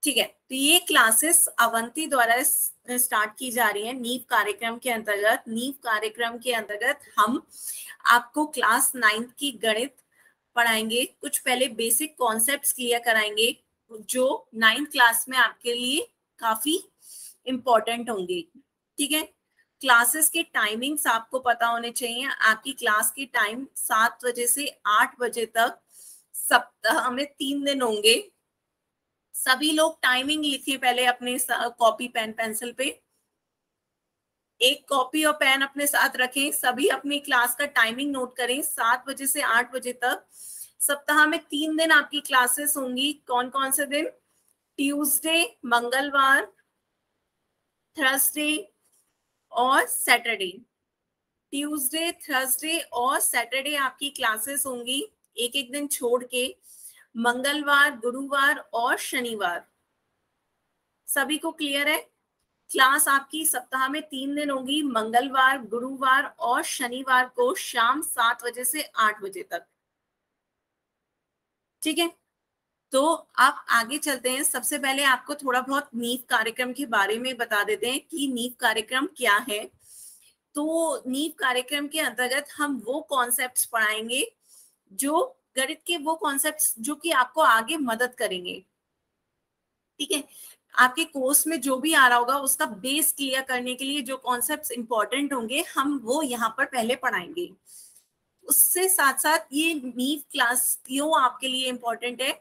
ठीक है, तो ये क्लासेस अवंती द्वारा स्टार्ट की जा रही है नीव कार्यक्रम के अंतर्गत। नीव कार्यक्रम के अंतर्गत हम आपको क्लास 9th की गणित पढ़ाएंगे, कुछ पहले बेसिक कॉन्सेप्ट्स क्लियर कराएंगे जो 9th क्लास में आपके लिए काफी इंपॉर्टेंट होंगे। ठीक है, क्लासेस के टाइमिंग्स आपको पता होने चाहिए। आपकी क्लास की टाइम 7 बजे से 8 बजे तक सप्ताह में 3 दिन होंगे। सभी लोग टाइमिंग लिखिए पहले अपने कॉपी पेन पेंसिल पे, एक कॉपी और पेन अपने साथ रखें। सभी अपनी क्लास का टाइमिंग नोट करें, 7 बजे से 8 बजे तक सप्ताह में 3 दिन आपकी क्लासेस होंगी। कौन कौन से दिन? ट्यूसडे, मंगलवार, थर्सडे और सैटरडे। ट्यूसडे, थर्सडे और सैटरडे आपकी क्लासेस होंगी, एक एक दिन छोड़ के। मंगलवार, गुरुवार और शनिवार। सभी को क्लियर है? क्लास आपकी सप्ताह में 3 दिन होगी, मंगलवार, गुरुवार और शनिवार को शाम 7 बजे से 8 बजे तक। ठीक है, तो आप आगे चलते हैं। सबसे पहले आपको थोड़ा बहुत नीव कार्यक्रम के बारे में बता देते हैं कि नीव कार्यक्रम क्या है। तो नीव कार्यक्रम के अंतर्गत हम वो कॉन्सेप्ट्स पढ़ाएंगे जो गणित के वो कॉन्सेप्ट्स जो कि आपको आगे मदद करेंगे। ठीक है, आपके कोर्स में जो भी आ रहा होगा उसका बेस क्लियर करने के लिए जो कॉन्सेप्ट्स इंपॉर्टेंट होंगे हम वो यहाँ पर पहले पढ़ाएंगे। उससे साथ साथ ये नीव क्लास क्यों आपके लिए इम्पोर्टेंट है,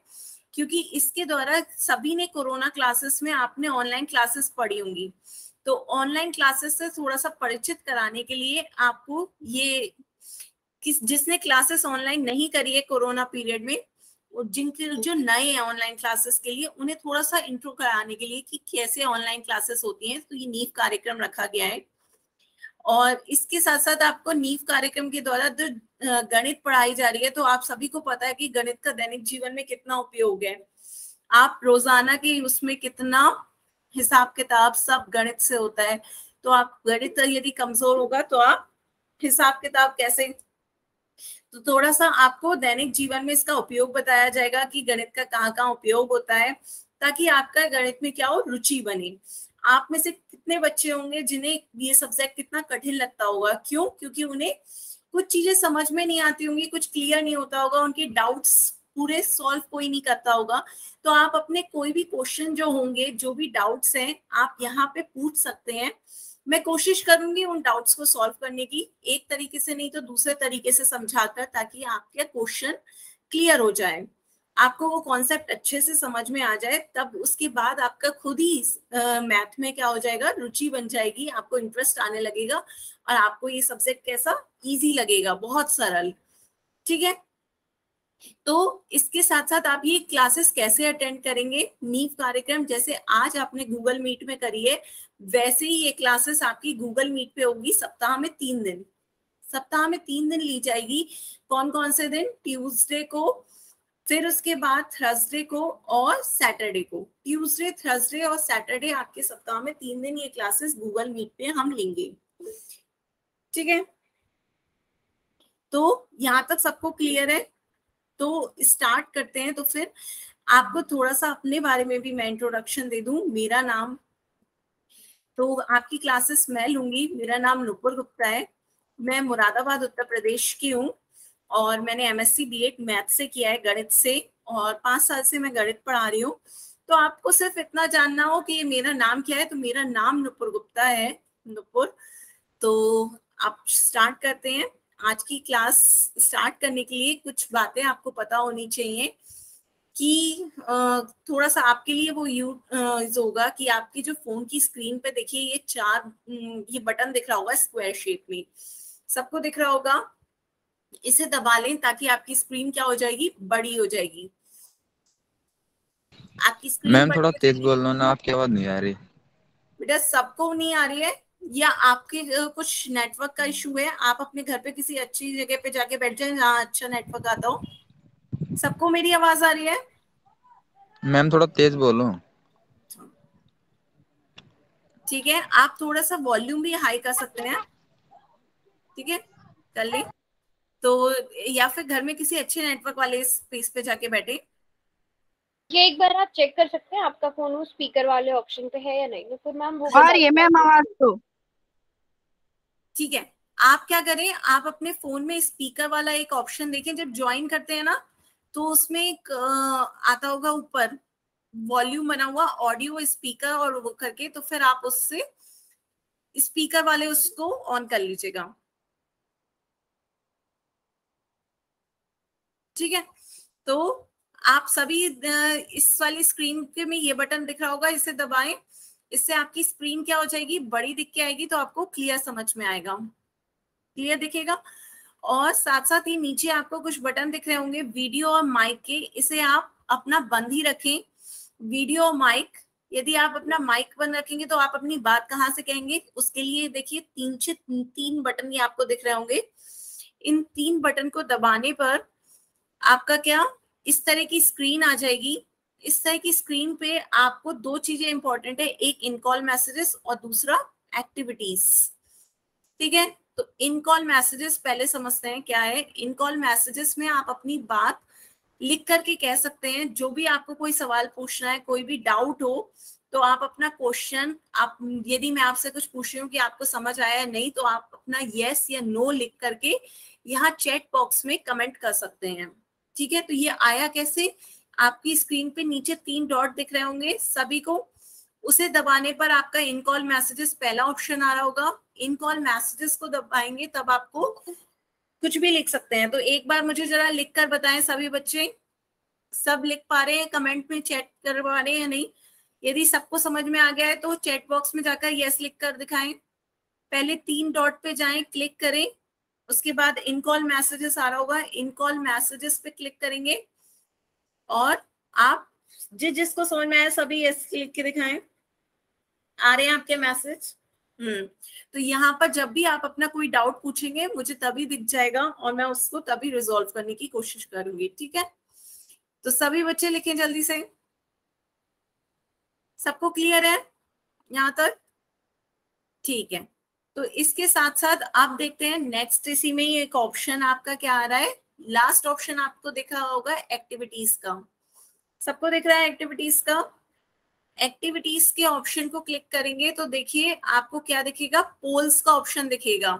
क्योंकि इसके द्वारा सभी ने कोरोना क्लासेस में आपने ऑनलाइन क्लासेस पढ़ी होंगी, तो ऑनलाइन क्लासेस से थोड़ा सा परिचित कराने के लिए आपको ये जिसने क्लासेस ऑनलाइन नहीं करी है कोरोना पीरियड में, जिनके जो नए हैं ऑनलाइन क्लासेस के लिए, उन्हें थोड़ा सा इंट्रो कराने के लिए कि कैसे ऑनलाइन क्लासेस होती हैं, तो ये नीव कार्यक्रम रखा गया है। और इसके साथ साथ आपको नीव कार्यक्रम के द्वारा जो गणित पढ़ाई जा रही है, तो आप सभी को पता है कि गणित का दैनिक जीवन में कितना उपयोग है। आप रोजाना के उसमें कितना हिसाब किताब सब गणित से होता है, तो आप गणित यदि कमजोर होगा तो आप हिसाब किताब कैसे, तो थोड़ा सा आपको दैनिक जीवन में इसका उपयोग बताया जाएगा कि गणित का कहाँ कहाँ उपयोग होता है, ताकि आपका गणित में क्या हो, रुचि बने। आप में से कितने बच्चे होंगे जिन्हें ये सब्जेक्ट कितना कठिन लगता होगा? क्यों? क्योंकि उन्हें कुछ चीजें समझ में नहीं आती होंगी, कुछ क्लियर नहीं होता होगा, उनके डाउट्स पूरे सॉल्व कोई नहीं करता होगा। तो आप अपने कोई भी क्वेश्चन जो होंगे, जो भी डाउट्स हैं, आप यहाँ पे पूछ सकते हैं। मैं कोशिश करूंगी उन डाउट्स को सॉल्व करने की, एक तरीके से नहीं तो दूसरे तरीके से समझाकर, ताकि आपके क्वेश्चन क्लियर हो जाए, आपको वो कॉन्सेप्ट अच्छे से समझ में आ जाए। तब उसके बाद आपका खुद ही मैथ में क्या हो जाएगा, रुचि बन जाएगी, आपको इंटरेस्ट आने लगेगा और आपको ये सब्जेक्ट कैसा, इजी लगेगा, बहुत सरल। ठीक है, तो इसके साथ साथ आप ये क्लासेस कैसे अटेंड करेंगे? नीव कार्यक्रम जैसे आज आपने गूगल मीट में करी है, वैसे ही ये क्लासेस आपकी गूगल मीट पे होगी, सप्ताह में 3 दिन। सप्ताह में 3 दिन ली जाएगी। कौन कौन से दिन? ट्यूसडे को, फिर उसके बाद थर्सडे को और सैटरडे को। ट्यूसडे, थर्सडे और सैटरडे आपके सप्ताह में 3 दिन ये क्लासेस गूगल मीट पे हम लेंगे। ठीक है, तो यहाँ तक सबको क्लियर है? तो स्टार्ट करते हैं। तो फिर आपको थोड़ा सा अपने बारे में भी मैं इंट्रोडक्शन दे दूं। मेरा नाम, तो आपकी क्लासेस मैं लूंगी। मेरा नाम नुपुर गुप्ता है, मैं मुरादाबाद उत्तर प्रदेश की हूँ और मैंने एमएससी बीएड मैथ से किया है, गणित से, और 5 साल से मैं गणित पढ़ा रही हूँ। तो आपको सिर्फ इतना जानना हो कि मेरा नाम क्या है, तो मेरा नाम नुपुर गुप्ता है, नुपुर। तो आप स्टार्ट करते हैं। आज की क्लास स्टार्ट करने के लिए कुछ बातें आपको पता होनी चाहिए कि थोड़ा सा आपके लिए वो यूज होगा कि आपकी जो फोन की स्क्रीन पे देखिए ये 4 ये बटन दिख रहा होगा स्क्वायर शेप में, सबको दिख रहा होगा। इसे दबा लें ताकि आपकी स्क्रीन क्या हो जाएगी, बड़ी हो जाएगी। आपकी स्क्रीन मैम बड़ी थोड़ा हो तेज जाएगी। बोल लो ना, आपकी आवाज नहीं आ रही। बेटा सबको नहीं आ रही है, या आपके कुछ नेटवर्क का इशू है? आप अपने घर पे किसी अच्छी जगह पे जाके बैठ जाए जहाँ अच्छा नेटवर्क आता हो। सबको मेरी आवाज आ रही है? मैम थोड़ा तेज बोलो। ठीक है, आप थोड़ा सा वॉल्यूम भी हाई कर सकते हैं। ठीक है, कर ले तो, या फिर घर में किसी अच्छे नेटवर्क वाले स्पेस पे जाके बैठे। ये एक बार आप चेक कर सकते हैं आपका फोन वो स्पीकर वाले ऑप्शन पे है या नहीं, तो फिर मैम वो आ बता रही है दूंगा मैम आपको। आवाज तो। ठीक है, आप क्या करें, आप अपने फोन में स्पीकर वाला एक ऑप्शन देखें, जब ज्वाइन करते हैं ना तो उसमें एक आता होगा ऊपर वॉल्यूम बना हुआ, ऑडियो स्पीकर और वो करके, तो फिर आप उससे स्पीकर वाले उसको ऑन कर लीजिएगा। ठीक है, तो आप सभी इस वाली स्क्रीन के में ये बटन दिख रहा होगा, इसे दबाएं। इससे आपकी स्क्रीन क्या हो जाएगी, बड़ी दिख के आएगी, तो आपको क्लियर समझ में आएगा, क्लियर दिखेगा। और साथ साथ ही नीचे आपको कुछ बटन दिख रहे होंगे वीडियो और माइक के, इसे आप अपना बंद ही रखें। वीडियो और माइक, यदि आप अपना माइक बंद रखेंगे तो आप अपनी बात कहाँ से कहेंगे, उसके लिए देखिए तीन बटन ये आपको दिख रहे होंगे। इन 3 बटन को दबाने पर आपका क्या, इस तरह की स्क्रीन आ जाएगी। इस तरह की स्क्रीन पे आपको 2 चीजें इंपॉर्टेंट है, एक इन कॉल मैसेजेस और दूसरा एक्टिविटीज। ठीक है, तो इन कॉल मैसेजेस पहले समझते हैं क्या है। इन कॉल मैसेजेस में आप अपनी बात लिख करके कह सकते हैं, जो भी आपको कोई सवाल पूछना है, कोई भी डाउट हो, तो आप अपना क्वेश्चन, आप यदि मैं आपसे कुछ पूछ रही हूँ कि आपको समझ आया नहीं, तो आप अपना यस या नो लिख करके यहाँ चैट बॉक्स में कमेंट कर सकते हैं। ठीक है, तो ये आया कैसे, आपकी स्क्रीन पे नीचे 3 डॉट दिख रहे होंगे सभी को, उसे दबाने पर आपका इन कॉल मैसेजेस पहला ऑप्शन आ रहा होगा। इन कॉल मैसेजेस को दबाएंगे तब आपको कुछ भी लिख सकते हैं। तो एक बार मुझे जरा लिख कर बताएं सभी बच्चे, सब लिख पा रहे हैं, कमेंट में चैट कर पा रहे हैं या नहीं। यदि सबको समझ में आ गया है तो चैट बॉक्स में जाकर यस लिख कर दिखाएं। पहले 3 डॉट पे जाएं, क्लिक करें, उसके बाद इन कॉल मैसेजेस आ रहा होगा, इन कॉल मैसेजेस पे क्लिक करेंगे और आप जिसको समझ में आया सभी यस लिख के दिखाएं। आ रहे हैं आपके मैसेज? तो यहाँ पर जब भी आप अपना कोई डाउट पूछेंगे मुझे तभी दिख जाएगा और मैं उसको तभी रिजॉल्व करने की कोशिश करूंगी। ठीक है, तो सभी बच्चे लिखें जल्दी से। सबको क्लियर है यहाँ तक? ठीक है, तो इसके साथ साथ आप देखते हैं नेक्स्ट, इसी में ही एक ऑप्शन आपका क्या आ रहा है, लास्ट ऑप्शन आपको दिखा होगा एक्टिविटीज का। सबको दिख रहा है एक्टिविटीज का? एक्टिविटीज के ऑप्शन को क्लिक करेंगे तो देखिए आपको क्या दिखेगा, पोल्स का ऑप्शन दिखेगा।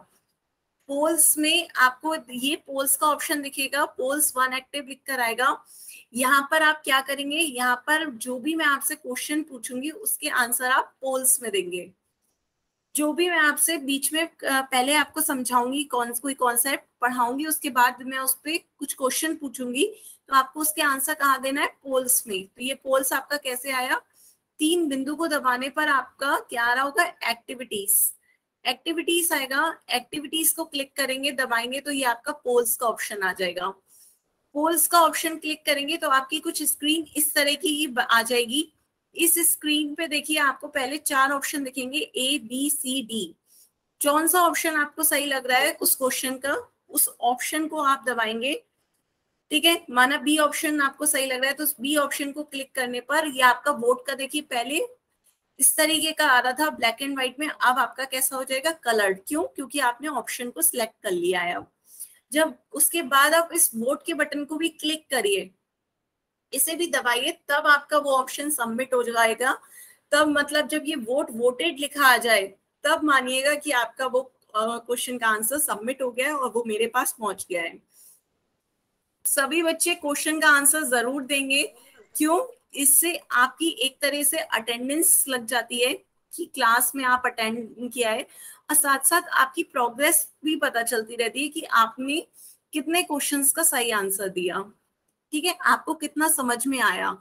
पोल्स में आपको ये पोल्स का ऑप्शन दिखेगा, पोल्स 1 एक्टिव लिख कर आएगा। यहाँ पर आप क्या करेंगे, यहाँ पर जो भी मैं आपसे क्वेश्चन पूछूंगी उसके आंसर आप पोल्स में देंगे। जो भी मैं आपसे बीच में पहले आपको समझाऊंगी, कोई कॉन्सेप्ट पढ़ाऊंगी, उसके बाद मैं उस पर कुछ क्वेश्चन पूछूंगी, तो आपको उसके आंसर कहाँ देना है, पोल्स में। तो ये पोल्स आपका कैसे आया, 3 बिंदु को दबाने पर आपका क्या आ रहा होगा, एक्टिविटीज। एक्टिविटीज आएगा, एक्टिविटीज को क्लिक करेंगे, दबाएंगे तो ये आपका पोल्स का ऑप्शन आ जाएगा। पोल्स का ऑप्शन क्लिक करेंगे तो आपकी कुछ स्क्रीन इस तरह की आ जाएगी। इस स्क्रीन पे देखिए आपको पहले 4 ऑप्शन दिखेंगे, ए बी सी डी। कौन सा ऑप्शन आपको सही लग रहा है उस क्वेश्चन का, उस ऑप्शन को आप दबाएंगे। ठीक है, माना बी ऑप्शन आपको सही लग रहा है तो उस बी ऑप्शन को क्लिक करने पर ये आपका वोट का देखिए पहले इस तरीके का आ रहा था ब्लैक एंड व्हाइट में, अब आपका कैसा हो जाएगा, कलर्ड। क्यों? क्योंकि आपने ऑप्शन को सिलेक्ट कर लिया है। अब जब उसके बाद आप इस वोट के बटन को भी क्लिक करिए, इसे भी दबाइए, तब आपका वो ऑप्शन सबमिट हो जाएगा। तब मतलब जब ये वोटेड लिखा आ जाए तब मानिएगा कि आपका वो क्वेश्चन का आंसर सबमिट हो गया है और वो मेरे पास पहुंच गया है। सभी बच्चे क्वेश्चन का आंसर जरूर देंगे। क्यों? इससे आपकी एक तरह से अटेंडेंस लग जाती है कि क्लास में आप अटेंड किया है, और साथ साथ आपकी प्रोग्रेस भी पता चलती रहती है कि आपने कितने क्वेश्चंस का सही आंसर दिया। ठीक है, आपको कितना समझ में आया।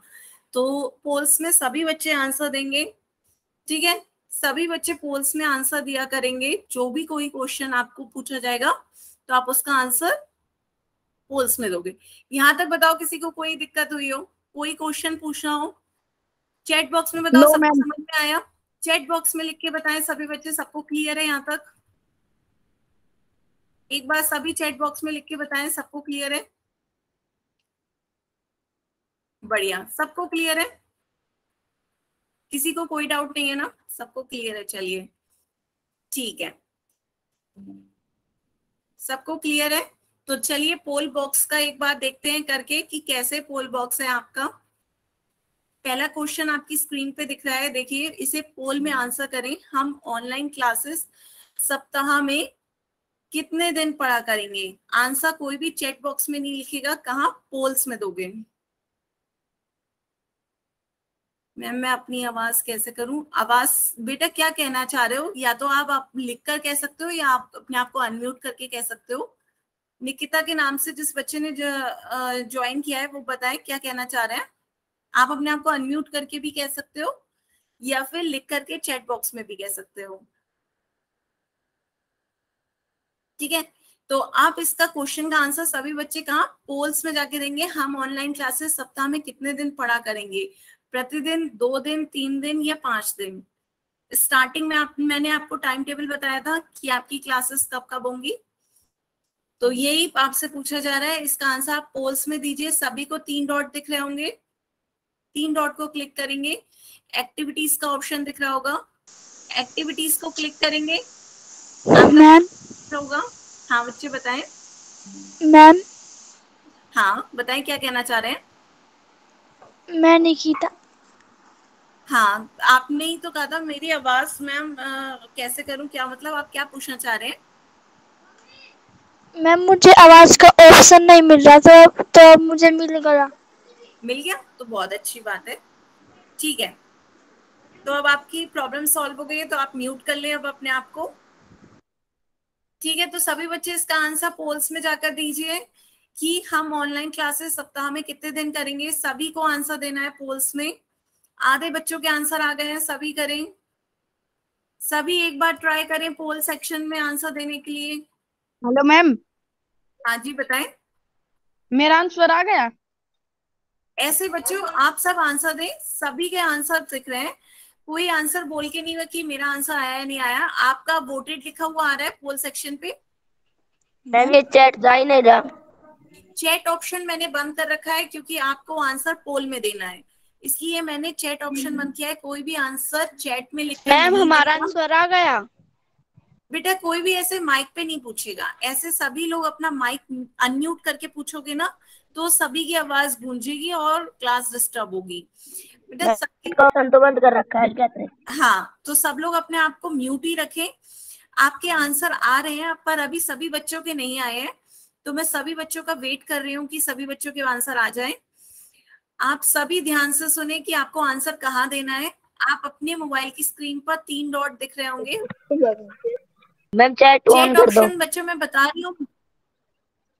तो पोल्स में सभी बच्चे आंसर देंगे। ठीक है, सभी बच्चे पोल्स में आंसर दिया करेंगे। जो भी कोई क्वेश्चन आपको पूछा जाएगा तो आप उसका आंसर पोल्स में दोगे। यहां तक बताओ किसी को कोई दिक्कत हुई हो, कोई क्वेश्चन पूछना हो, चैट बॉक्स में बताओ। नो सबको मैम। समझ में आया? चैट बॉक्स में लिख के बताएं सभी बच्चे, सबको क्लियर है यहाँ तक? एक बार सभी चैट बॉक्स में लिख के बताएं सबको क्लियर है। बढ़िया, सबको क्लियर है, किसी को कोई डाउट नहीं है ना, सबको क्लियर है? चलिए ठीक है, सबको क्लियर है। तो चलिए पोल बॉक्स का एक बार देखते हैं करके कि कैसे पोल बॉक्स है आपका। पहला क्वेश्चन आपकी स्क्रीन पे दिख रहा है, देखिए इसे पोल में आंसर करें। हम ऑनलाइन क्लासेस सप्ताह में कितने दिन पढ़ा करेंगे? आंसर कोई भी चैट बॉक्स में नहीं लिखेगा, कहाँ पोल्स में दोगे। मैम मैं अपनी आवाज कैसे करूं? आवाज बेटा क्या कहना चाह रहे हो? या तो आप लिख कर कह सकते हो या आप अपने आप को अनम्यूट करके कह सकते हो। निकिता के नाम से जिस बच्चे ने ज्वाइन किया है वो बताए क्या कहना चाह रहे हैं। आप अपने आप को अनम्यूट करके भी कह सकते हो या फिर लिख करके चैट बॉक्स में भी कह सकते हो। ठीक है, तो आप इसका क्वेश्चन का आंसर सभी बच्चे कहाँ पोल्स में जाके देंगे। हम ऑनलाइन क्लासेस सप्ताह में कितने दिन पढ़ा करेंगे? प्रतिदिन, 2 दिन, 3 दिन या 5 दिन? स्टार्टिंग में मैंने आपको टाइम टेबल बताया था कि आपकी क्लासेस कब कब होंगी, तो यही आपसे पूछा जा रहा है। इसका आंसर आप पोल्स में दीजिए। सभी को 3 डॉट दिख रहे होंगे, 3 डॉट को क्लिक करेंगे, एक्टिविटीज का ऑप्शन दिख रहा होगा, एक्टिविटीज को क्लिक करेंगे, मैम होगा। हाँ बच्चे बताएं। मैम हाँ बताएं क्या कहना चाह रहे हैं। मैं निकिता। हाँ आपने ही तो कहा था मेरी आवाज मैम कैसे करूं, क्या मतलब आप क्या पूछना चाह रहे हैं? मैम मुझे आवाज का ऑप्शन नहीं मिल रहा था, तो अब मुझे मिल गया। मिल गया तो बहुत अच्छी बात है। ठीक है, तो अब आपकी प्रॉब्लम सॉल्व हो गई है, तो आप म्यूट कर लें अब अपने आप को। ठीक है, तो सभी बच्चे इसका आंसर पोल्स में जाकर दीजिए कि हम ऑनलाइन क्लासेस सप्ताह में कितने दिन करेंगे। सभी को आंसर देना है पोल्स में। आधे बच्चों के आंसर आ गए हैं, सभी करें, सभी एक बार ट्राई करें पोल सेक्शन में आंसर देने के लिए। हेलो मैम, हाँ जी बताएं। मेरा आंसर आ गया। ऐसे बच्चों आप सब आंसर दें, सभी के आंसर दिख रहे हैं। कोई आंसर बोल के नहीं हुआ कि मेरा आंसर आया या नहीं आया। आपका वोटेड लिखा हुआ आ रहा है पोल सेक्शन पे। मैम ये चैट जा ही नहीं रहा। चैट ऑप्शन मैंने बंद कर रखा है क्योंकि आपको आंसर पोल में देना है, इसलिए मैंने चैट ऑप्शन बंद किया है। कोई भी आंसर चैट में लिख कर मैम नहीं हमारा देगा। आंसर आ गया। बेटा कोई भी ऐसे माइक पे नहीं पूछेगा, ऐसे सभी लोग अपना माइक अनम्यूट करके पूछोगे ना तो सभी की आवाज गूंजेगी और क्लास डिस्टर्ब होगी। बेटा सभी ऑप्शन तो बंद कर रखा है, क्या करें? हाँ, तो सब लोग अपने आप को म्यूट ही रखें। आपके आंसर आ रहे हैं पर अभी सभी बच्चों के नहीं आए हैं, तो मैं सभी बच्चों का वेट कर रही हूँ कि सभी बच्चों के आंसर आ जाए। आप सभी ध्यान से सुने कि आपको आंसर कहाँ देना है। आप अपने मोबाइल की स्क्रीन पर 3 डॉट दिख रहे होंगे। मैम चैट ऑन चैट कर दो। ऑप्शन बच्चों मैं बता रही हूँ,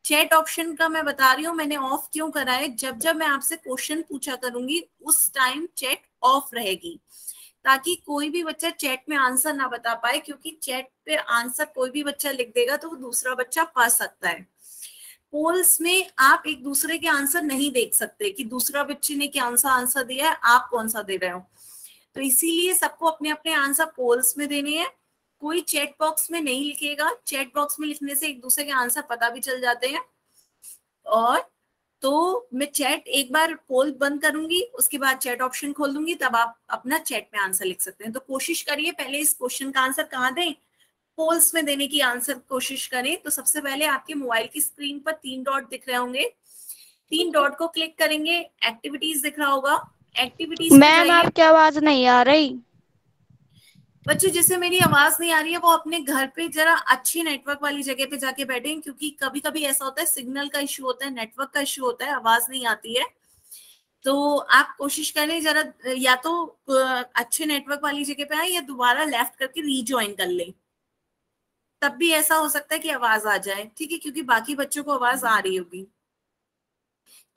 चैट ऑप्शन का मैं बता रही हूँ मैंने ऑफ क्यों करा है। जब जब मैं आपसे क्वेश्चन पूछा करूंगी उस टाइम चैट ऑफ रहेगी, ताकि कोई भी बच्चा चैट में आंसर ना बता पाए, क्योंकि चैट पे आंसर कोई भी बच्चा लिख देगा तो वो दूसरा बच्चा पा सकता है। पोल्स में आप एक दूसरे के आंसर नहीं देख सकते कि दूसरा बच्चे ने क्या आंसर दिया है, आप कौन सा दे रहे हो। तो इसीलिए सबको अपने अपने आंसर पोल्स में देने हैं। कोई चैट बॉक्स में नहीं लिखेगा, चैट बॉक्स में लिखने से एक दूसरे के आंसर पता भी चल जाते हैं। और तो मैं चैट एक बार पोल बंद करूंगी, उसके बाद चैट ऑप्शन खोल दूंगी, तब आप अपना चैट में आंसर लिख सकते हैं। तो कोशिश करिए पहले इस क्वेश्चन का आंसर कहाँ दें, पोल्स में देने की आंसर कोशिश करें। तो सबसे पहले आपके मोबाइल की स्क्रीन पर 3 डॉट दिख रहे होंगे, 3 डॉट को क्लिक करेंगे, एक्टिविटीज दिख रहा होगा, एक्टिविटीज पे मैम जाइए। आपकी आवाज नहीं आ रही। बच्चों जिसे मेरी आवाज नहीं आ रही है वो अपने घर पे जरा अच्छी नेटवर्क वाली जगह पे जाके बैठे, क्योंकि कभी कभी ऐसा होता है सिग्नल का इशू होता है, नेटवर्क का इशू होता है, आवाज नहीं आती है। तो आप कोशिश करें जरा, या तो अच्छे नेटवर्क वाली जगह पे आए या दोबारा लेफ्ट करके रीज्वाइन कर लें, तब भी ऐसा हो सकता है कि आवाज आ जाए। ठीक है, क्योंकि बाकी बच्चों को आवाज आ रही होगी।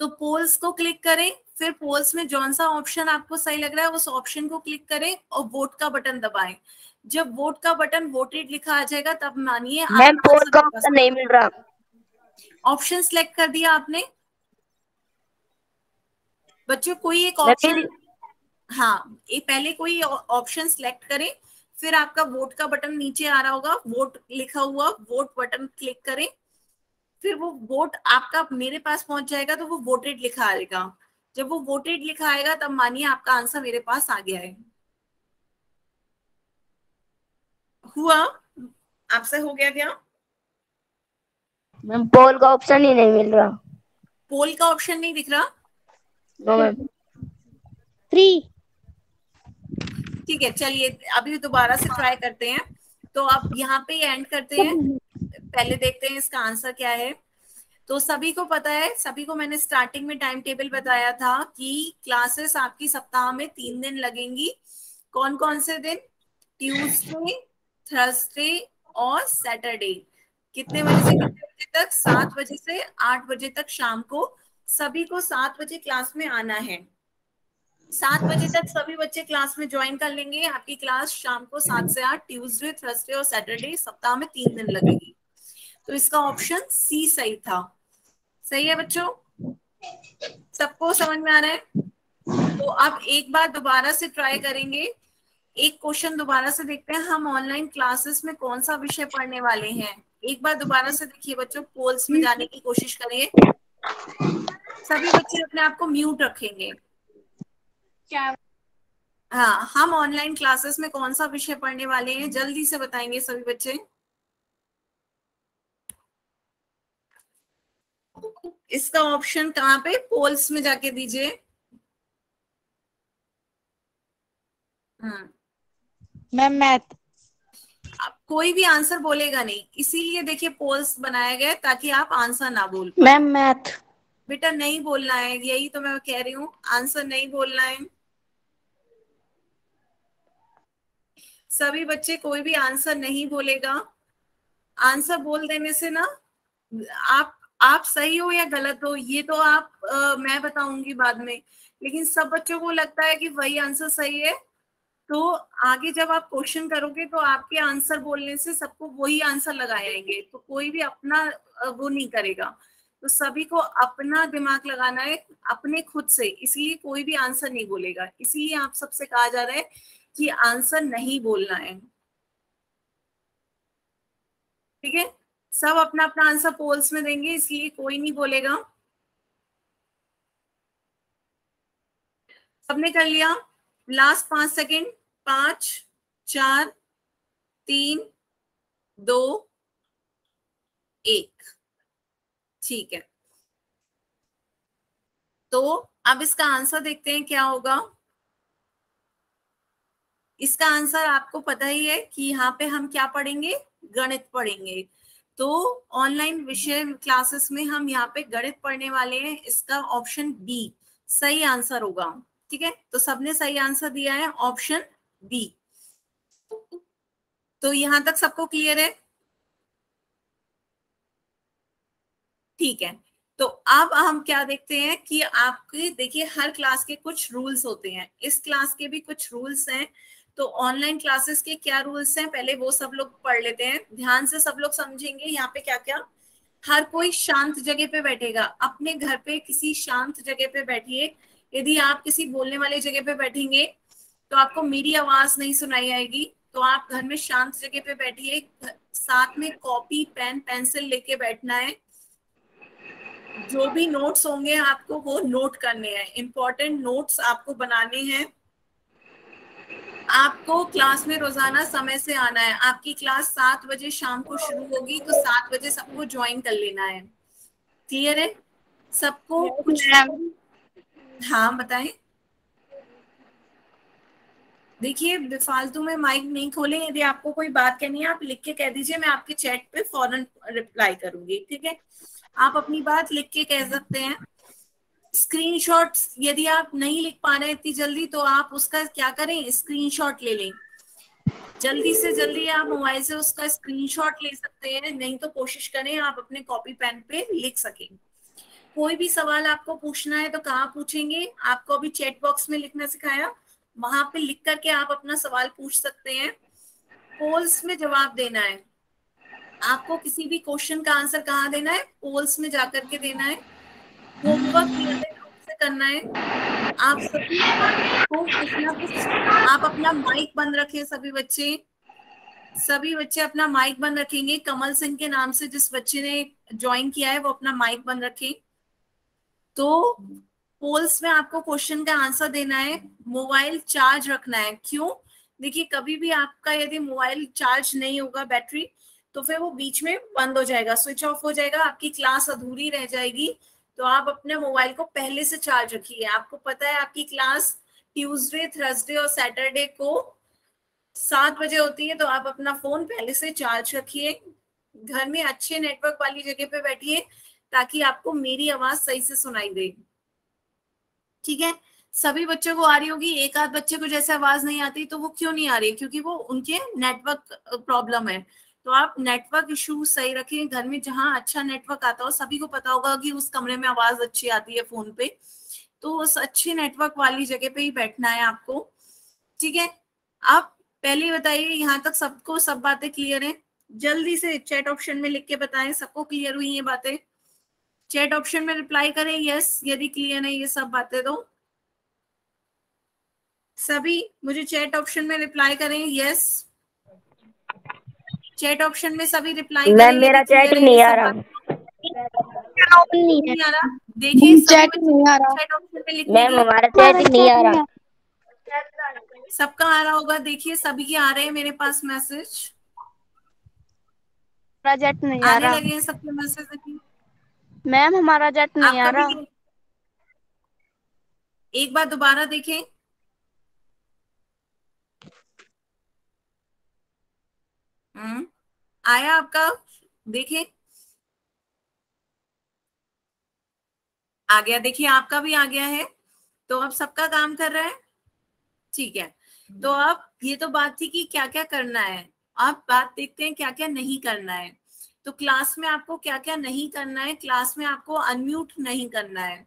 तो पोल्स को क्लिक करें, फिर पोल्स में जौन सा ऑप्शन आपको सही लग रहा है उस ऑप्शन को क्लिक करें और वोट का बटन दबाएं। जब वोट का बटन वोटेड लिखा आ जाएगा तब मानिए मैम आपका पोल का आंसर ऑप्शन नहीं मिल रहा। ऑप्शन सिलेक्ट कर दिया आपने। बच्चों कोई एक मेरी ऑप्शन, हाँ ये पहले कोई ऑप्शन सिलेक्ट करें, फिर आपका वोट का बटन नीचे आ रहा होगा, वोट लिखा हुआ, वोट बटन क्लिक करें। फिर वो वोट आपका मेरे पास पहुंच जाएगा तो वो वोटेड लिखा आएगा। जब वो वोटेड लिखा आएगा तब मानिए आपका आंसर मेरे पास आ गया है। हुआ? आपसे हो गया क्या? मैम पोल का ऑप्शन ही नहीं मिल रहा। पोल का ऑप्शन नहीं दिख रहा? No ma'am. 3। ठीक है, चलिए अभी दोबारा से ट्राई करते हैं। तो अब यहाँ पे एंड करते हैं, पहले देखते हैं इसका आंसर क्या है। तो सभी को पता है, सभी को मैंने स्टार्टिंग में टाइम टेबल बताया था कि क्लासेस आपकी सप्ताह में 3 दिन लगेंगी। कौन कौन से दिन? ट्यूसडे, थर्सडे और सैटरडे। कितने बजे से कितने बजे तक? 7 बजे से 8 बजे तक शाम को। सभी को 7 बजे क्लास में आना है। 7 बजे तक सभी बच्चे क्लास में ज्वाइन कर लेंगे। आपकी क्लास शाम को 7 से 8 ट्यूसडे, थर्सडे और सैटरडे सप्ताह में 3 दिन लगेगी। तो इसका ऑप्शन सी सही था। सही है बच्चों, सबको समझ में आ रहा है? तो अब एक बार दोबारा से ट्राई करेंगे, एक क्वेश्चन दोबारा से देखते हैं। हम ऑनलाइन क्लासेस में कौन सा विषय पढ़ने वाले हैं? एक बार दोबारा से देखिए बच्चों, पोल्स में जाने की कोशिश करिए। सभी बच्चे अपने आप को म्यूट रखेंगे। हाँ, हम ऑनलाइन क्लासेस में कौन सा विषय पढ़ने वाले हैं, जल्दी से बताएंगे सभी बच्चे। इसका ऑप्शन कहाँ पे? पोल्स में जाके दीजिए। Ma'am math. अब कोई भी आंसर बोलेगा नहीं, इसीलिए देखिए पोल्स बनाया गया ताकि आप आंसर ना बोल पाए। Ma'am math. बेटा नहीं बोलना है, यही तो मैं कह रही हूँ, आंसर नहीं बोलना है। सभी बच्चे, कोई भी आंसर नहीं बोलेगा। आंसर बोल देने से ना, आप सही हो या गलत हो ये तो मैं बताऊंगी बाद में, लेकिन सब बच्चों को लगता है कि वही आंसर सही है। तो आगे जब आप क्वेश्चन करोगे तो आपके आंसर बोलने से सबको वही आंसर लगाएंगे, तो कोई भी अपना वो नहीं करेगा। तो सभी को अपना दिमाग लगाना है अपने खुद से, इसलिए कोई भी आंसर नहीं बोलेगा। इसलिए आप सबसे कहा जा रहा है कि आंसर नहीं बोलना है। ठीक है, सब अपना अपना आंसर पोल्स में देंगे, इसलिए कोई नहीं बोलेगा। सबने कर लिया? Last 5 second. 5, 4, 3, 2, 1। ठीक है, तो अब इसका आंसर देखते हैं क्या होगा। इसका आंसर आपको पता ही है कि यहाँ पे हम क्या पढ़ेंगे? गणित पढ़ेंगे। तो ऑनलाइन विषय क्लासेस में हम यहाँ पे गणित पढ़ने वाले हैं। इसका ऑप्शन बी सही आंसर होगा। ठीक है, तो सबने सही आंसर दिया है ऑप्शन बी। तो यहां तक सबको क्लियर है? ठीक है, तो अब हम क्या देखते हैं कि आपके देखिए हर क्लास के कुछ रूल्स होते हैं, इस क्लास के भी कुछ रूल्स हैं। तो ऑनलाइन क्लासेस के क्या रूल्स हैं पहले वो सब लोग पढ़ लेते हैं, ध्यान से सब लोग समझेंगे। यहाँ पे क्या क्या, हर कोई शांत जगह पे बैठेगा। अपने घर पे किसी शांत जगह पे बैठिए। यदि आप किसी बोलने वाली जगह पे बैठेंगे तो आपको मेरी आवाज नहीं सुनाई आएगी। तो आप घर में शांत जगह पे बैठिए, साथ में कॉपी पेन पेंसिल लेके बैठना है। जो भी नोट्स होंगे आपको वो नोट करने हैं, इंपॉर्टेंट नोट्स आपको बनाने हैं। आपको क्लास में रोजाना समय से आना है। आपकी क्लास 7 बजे शाम को शुरू होगी, तो 7 बजे सबको ज्वाइन कर लेना है। क्लियर है सबको? कुछ हाँ बताएं। देखिए बेफालतू में माइक नहीं खोलें, यदि आपको कोई बात कहनी है आप लिख के कह दीजिए, मैं आपके चैट पे फौरन रिप्लाई करूंगी। ठीक है, आप अपनी बात लिख के कह सकते हैं। स्क्रीनशॉट्स यदि आप नहीं लिख पा रहे हैं इतनी जल्दी तो आप उसका क्या करें, स्क्रीनशॉट ले लें। जल्दी से जल्दी आप मोबाइल से उसका स्क्रीनशॉट ले सकते हैं, नहीं तो कोशिश करें आप अपने कॉपी पेन पे लिख सकें। कोई भी सवाल आपको पूछना है तो कहाँ पूछेंगे? आपको अभी चैट बॉक्स में लिखना सिखाया, वहां पे लिख करके आप अपना सवाल पूछ सकते हैं। पोल्स में जवाब देना है। आपको किसी भी क्वेश्चन का आंसर कहाँ देना है? पोल्स में जाकर के देना है। होमवर्क नियमित रूप से करना है। आप सभी को कुछ ना कुछ, आप अपना माइक बंद रखें। सभी बच्चे अपना माइक बंद रखेंगे। कमल सिंह के नाम से जिस बच्चे ने ज्वाइन किया है वो अपना माइक बंद रखें। तो पोल्स में आपको क्वेश्चन का आंसर देना है। मोबाइल चार्ज रखना है। क्यों? देखिए कभी भी आपका यदि मोबाइल चार्ज नहीं होगा बैटरी, तो फिर वो बीच में बंद हो जाएगा, स्विच ऑफ हो जाएगा, आपकी क्लास अधूरी रह जाएगी। तो आप अपने मोबाइल को पहले से चार्ज रखिए। आपको पता है आपकी क्लास ट्यूसडे, थर्सडे और सैटरडे को 7 बजे होती है, तो आप अपना फोन पहले से चार्ज रखिए, घर में अच्छे नेटवर्क वाली जगह पे बैठिए ताकि आपको मेरी आवाज सही से सुनाई दे। ठीक है, सभी बच्चों को आ रही होगी, एक आध बच्चे को जैसे आवाज नहीं आती तो वो क्यों नहीं आ रही, क्योंकि वो उनके नेटवर्क प्रॉब्लम है। तो आप नेटवर्क इशू सही रखें, घर में जहां अच्छा नेटवर्क आता हो, सभी को पता होगा कि उस कमरे में आवाज अच्छी आती है फोन पे, तो उस अच्छी नेटवर्क वाली जगह पे ही बैठना है आपको। ठीक है, आप पहले बताइए यहाँ तक सबको सब बातें क्लियर है? जल्दी से चैट ऑप्शन में लिख के बताएं सबको क्लियर हुई ये बातें। चैट ऑप्शन में रिप्लाई करें यस यदि क्लियर है ये सब बातें। तो सभी मुझे चैट ऑप्शन में रिप्लाई करें यस। चैट ऑप्शन में सभी रिप्लाई करें मेरा यदि चैट क्लियर है नहीं ये आ सब रहा। बातें। नहीं आ रहा? देखिए सभी चैट बच्चे नहीं आ रहा चैट ऑप्शन में लिखने मैम के लिए हमारा चैट नहीं आ रहा। सबका आ रहा होगा, देखिए सभी के आ रहे हैं मेरे पास मैसेज, हमारा चैट नहीं आ आने रहा लगे हैं सबके मैसेज। मैम, हमारा चैट नहीं आप आ कभी रहा। एक बार दोबारा देखें। आया आपका? देखें, आ गया, देखिए आपका भी आ गया है, तो अब सबका काम कर रहा है। ठीक है, तो अब ये तो बात थी कि क्या क्या करना है, आप बात देखते हैं क्या क्या नहीं करना है। तो क्लास में आपको क्या क्या नहीं करना है, क्लास में आपको अनम्यूट नहीं करना है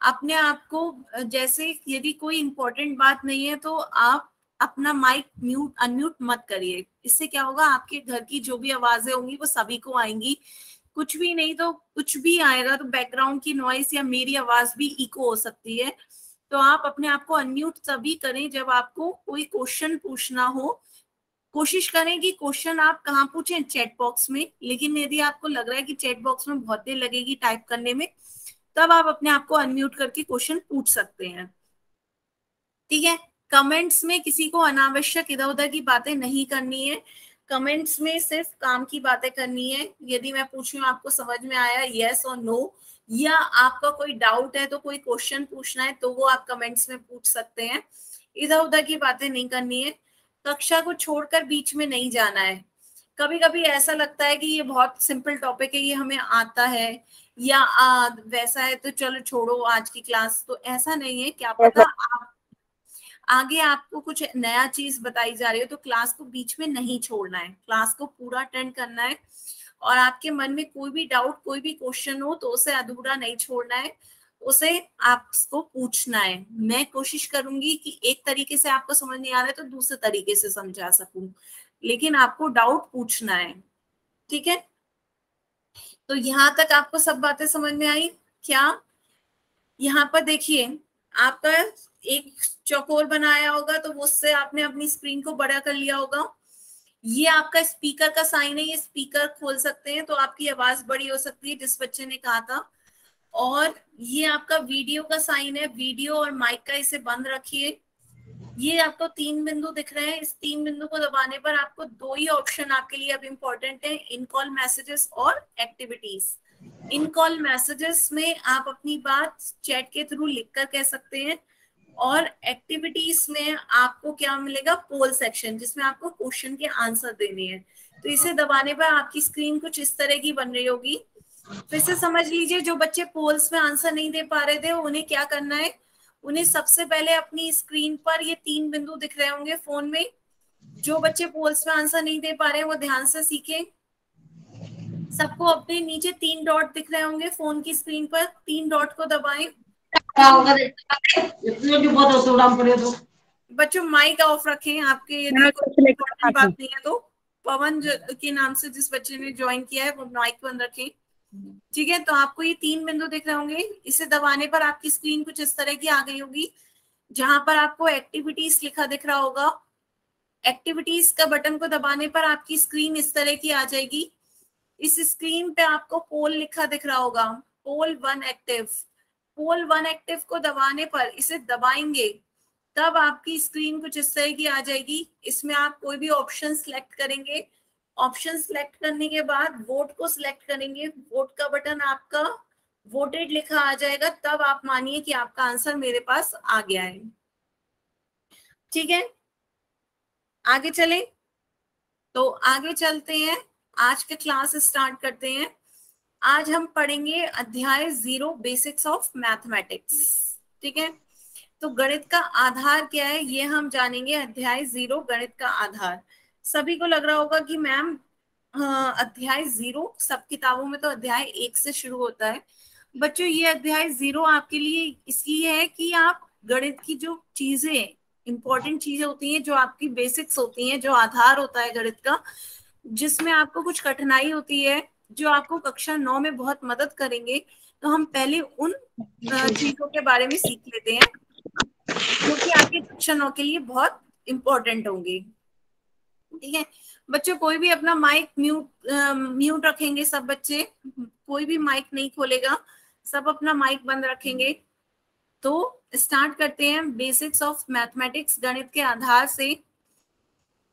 अपने आप को। जैसे यदि कोई इंपॉर्टेंट बात नहीं है तो आप अपना माइक म्यूट अनम्यूट मत करिए, इससे क्या होगा आपके घर की जो भी आवाजें होंगी वो सभी को आएंगी, कुछ भी नहीं तो कुछ भी आएगा तो बैकग्राउंड की नॉइस या मेरी आवाज भी इको हो सकती है। तो आप अपने आप को अनम्यूट तभी करें जब आपको कोई क्वेश्चन पूछना हो। कोशिश करें कि क्वेश्चन आप कहाँ पूछें, चैट बॉक्स में, लेकिन यदि आपको लग रहा है कि चैट बॉक्स में बहुत देर लगेगी टाइप करने में, तब आप अपने आप को अनम्यूट करके क्वेश्चन पूछ सकते हैं। ठीक है, कमेंट्स में किसी को अनावश्यक इधर उधर की बातें नहीं करनी है, कमेंट्स में सिर्फ काम की बातें करनी है। यदि मैं पूछूं आपको समझ में आया यस और नो, या आपका कोई डाउट है तो कोई क्वेश्चन पूछना है तो वो आप कमेंट्स में पूछ सकते हैं, इधर उधर की बातें नहीं करनी है। कक्षा को छोड़कर बीच में नहीं जाना है। कभी कभी ऐसा लगता है कि ये बहुत सिंपल टॉपिक है, ये हमें आता है, या वैसा है तो चलो छोड़ो आज की क्लास, तो ऐसा नहीं है। क्या पता आप आगे आपको कुछ नया चीज बताई जा रही हो, तो क्लास को बीच में नहीं छोड़ना है, क्लास को पूरा अटेंड करना है। और आपके मन में कोई भी डाउट कोई भी क्वेश्चन हो तो उसे अधूरा नहीं छोड़ना है, उसे आपको पूछना है। मैं कोशिश करूंगी कि एक तरीके से आपको समझ नहीं आ रहा है तो दूसरे तरीके से समझा सकूं, लेकिन आपको डाउट पूछना है। ठीक है, तो यहाँ तक आपको सब बातें समझ में आई क्या? यहाँ पर देखिए, आपका एक चौकोर बनाया होगा तो उससे आपने अपनी स्क्रीन को बड़ा कर लिया होगा। ये आपका स्पीकर का साइन है, ये स्पीकर खोल सकते हैं तो आपकी आवाज बड़ी हो सकती है, जिस बच्चे ने कहा था। और ये आपका वीडियो का साइन है, वीडियो और माइक का इसे बंद रखिए। ये आपको 3 बिंदु दिख रहे हैं, इस 3 बिंदु को दबाने पर आपको 2 ही ऑप्शन आपके लिए अब इम्पोर्टेंट है, इन कॉल मैसेजेस और एक्टिविटीज। इन कॉल मैसेजेस में आप अपनी बात चैट के थ्रू लिखकर कह सकते हैं, और एक्टिविटीज में आपको क्या मिलेगा, पोल सेक्शन, जिसमें आपको क्वेश्चन के आंसर देने हैं। तो इसे दबाने पर आपकी स्क्रीन कुछ इस तरह की बन रही होगी। फिर से समझ लीजिए, जो बच्चे पोल्स में आंसर नहीं दे पा रहे थे उन्हें क्या करना है, उन्हें सबसे पहले अपनी स्क्रीन पर ये 3 बिंदु दिख रहे होंगे फोन में। जो बच्चे पोल्स में आंसर नहीं दे पा रहे हैं वो ध्यान से सीखें। सबको अपने नीचे 3 डॉट दिख रहे होंगे फोन की स्क्रीन पर, 3 डॉट को दबाएं। बच्चों माइक ऑफ रखें आपके, यदि कोई इम्पोर्टेंट बात नहीं है तो। पवन के नाम से जिस बच्चे ने ज्वाइन किया है वो माइक बंद रखें। ठीक है, तो आपको ये 3 बिंदु दिख रहे होंगे, इसे दबाने पर आपकी स्क्रीन कुछ इस तरह की आ गई होगी, जहां पर आपको एक्टिविटीज लिखा दिख रहा होगा। एक्टिविटीज का बटन को दबाने पर आपकी स्क्रीन इस तरह की आ जाएगी। इस स्क्रीन पे आपको पोल लिखा दिख रहा होगा, पोल 1 एक्टिव। पोल 1 एक्टिव को दबाने पर, इसे दबाएंगे तब आपकी स्क्रीन कुछ इस तरह की आ जाएगी। इसमें आप कोई भी ऑप्शन सिलेक्ट करेंगे, ऑप्शन सिलेक्ट करने के बाद वोट को सिलेक्ट करेंगे, वोट का बटन आपका वोटेड लिखा आ जाएगा, तब आप मानिए कि आपका आंसर मेरे पास आ गया है। ठीक है, आगे चलें। तो आगे चलते हैं, आज के क्लास स्टार्ट करते हैं। आज हम पढ़ेंगे अध्याय 0 बेसिक्स ऑफ मैथमेटिक्स। ठीक है, तो गणित का आधार क्या है ये हम जानेंगे। अध्याय 0 गणित का आधार। सभी को लग रहा होगा कि मैम अध्याय 0 सब किताबों में तो अध्याय 1 से शुरू होता है। बच्चों ये अध्याय 0 आपके लिए इसलिए है कि आप गणित की जो चीजें इंपॉर्टेंट चीजें होती हैं, जो आपकी बेसिक्स होती हैं, जो आधार होता है गणित का, जिसमें आपको कुछ कठिनाई होती है, जो आपको कक्षा 9 में बहुत मदद करेंगे, तो हम पहले उन चीजों के बारे में सीख लेते हैं जो कि आपके कक्षा 9 के लिए बहुत इंपॉर्टेंट होंगे। ठीक है बच्चों, कोई भी अपना माइक म्यूट रखेंगे, सब बच्चे, कोई भी माइक नहीं खोलेगा, सब अपना माइक बंद रखेंगे। तो स्टार्ट करते हैं बेसिक्स ऑफ मैथमेटिक्स, गणित के आधार से।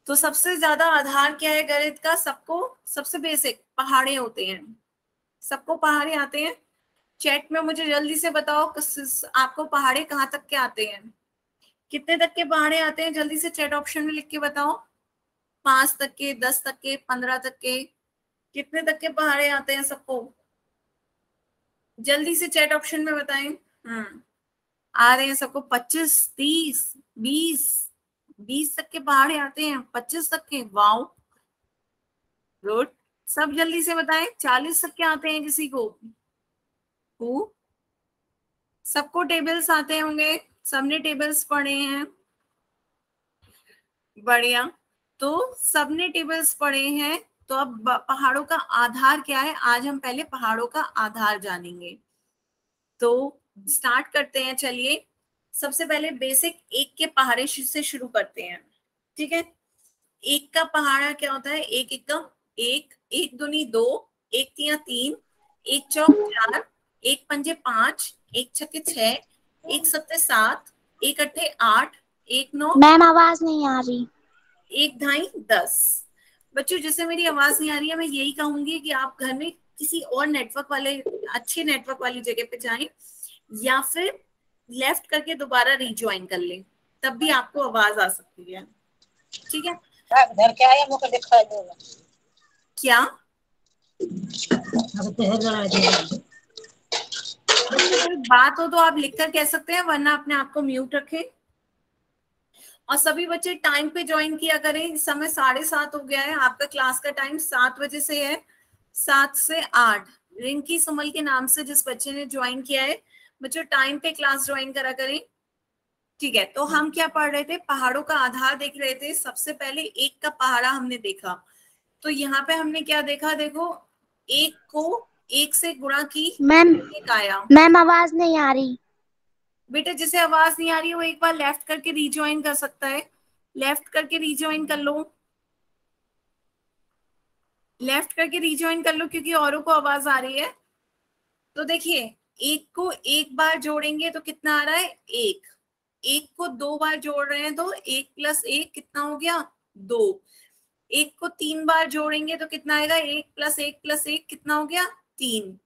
तो सबसे ज्यादा आधार क्या है गणित का? सबको सबसे बेसिक पहाड़े होते हैं। सबको पहाड़े आते हैं? चैट में मुझे जल्दी से बताओ आपको पहाड़े कहाँ तक के आते हैं, कितने तक के पहाड़े आते हैं? जल्दी से चैट ऑप्शन में लिख के बताओ। 5 तक के, 10 तक के, 15 तक के, कितने तक के पहाड़े आते हैं सबको? जल्दी से चैट ऑप्शन में बताएं। आ रहे हैं सबको 25, 30, 20 तक के पहाड़े आते हैं। 25 तक के, वाओ गुड। सब जल्दी से बताएं। 40 तक के आते हैं किसी को? सबको टेबल्स आते होंगे, सबने टेबल्स पढ़े हैं, बढ़िया। तो सबने टेबल्स पढ़े हैं। तो अब पहाड़ों का आधार क्या है, आज हम पहले पहाड़ों का आधार जानेंगे। तो स्टार्ट करते हैं, चलिए। सबसे पहले बेसिक 1 के पहाड़े से शुरू करते हैं। ठीक है, 1 का पहाड़ा क्या होता है? 1 एकम 1, 1 दूनी 2, 1 तिया 3, 1 चौक 4, 1 पंजे 5, 1 छक्के 6, 1 सत्ते 7, 1 अट्ठे 8, 1 9। मैम आवाज नहीं आ रही। 1 ढाई 10। बच्चों जैसे मेरी आवाज नहीं आ रही है, मैं यही कहूंगी कि आप घर में किसी और नेटवर्क वाले, अच्छे नेटवर्क वाली जगह पे जाएं, या फिर लेफ्ट करके दोबारा रिज्वाइन कर लें, तब भी आपको आवाज आ सकती है। ठीक है, घर के आया मुझे दिखाई देगा क्या बच्चों कोई बात हो तो आप लिखकर कह सकते हैं, वरना अपने आप को म्यूट रखें। और सभी बच्चे टाइम पे ज्वाइन किया करें। इस समय 7:30 हो गया है, आपका क्लास का टाइम 7 बजे से है, 7 से 8। रिंकी सुमल के नाम से जिस बच्चे ने ज्वाइन किया है, बच्चों टाइम पे क्लास ज्वाइन करा करें। ठीक है, तो हम क्या पढ़ रहे थे? पहाड़ों का आधार देख रहे थे। सबसे पहले 1 का पहाड़ा हमने देखा। तो यहाँ पे हमने क्या देखा? देखो, 1 को 1 से गुणा की, मैम 1 आया। मैम आवाज नहीं आ रही। बेटा जिसे आवाज नहीं आ रही है वो एक बार लेफ्ट करके रिज्वाइन कर सकता है। लेफ्ट करके रिज्वाइन कर लो, लेफ्ट करके रिज्वाइन कर लो, क्योंकि औरों को आवाज आ रही है। तो देखिए, 1 को 1 बार जोड़ेंगे तो कितना आ रहा है? 1। 1 को 2 बार जोड़ रहे हैं तो 1 + 1 कितना हो गया? 2। 1 को 3 बार जोड़ेंगे तो कितना आएगा? 1 + 1 + 1 कितना हो गया? 3।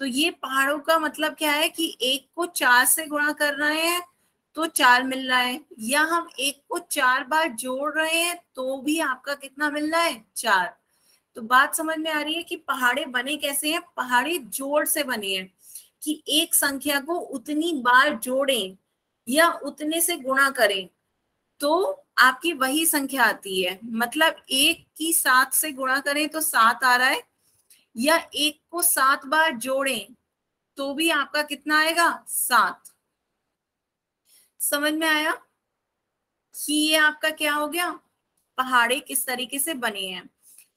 तो ये पहाड़ों का मतलब क्या है कि 1 को 4 से गुणा कर रहे हैं तो 4 मिल रहा है, या हम 1 को 4 बार जोड़ रहे हैं तो भी आपका कितना मिल रहा है? 4। तो बात समझ में आ रही है कि पहाड़े बने कैसे हैं? पहाड़े जोड़ से बने हैं, कि एक संख्या को उतनी बार जोड़ें या उतने से गुणा करें तो आपकी वही संख्या आती है। मतलब 1 की 7 से गुणा करें तो 7 आ रहा है, या 1 को 7 बार जोड़ें तो भी आपका कितना आएगा? 7। समझ में आया कि ये आपका क्या हो गया? पहाड़े किस तरीके से बने हैं।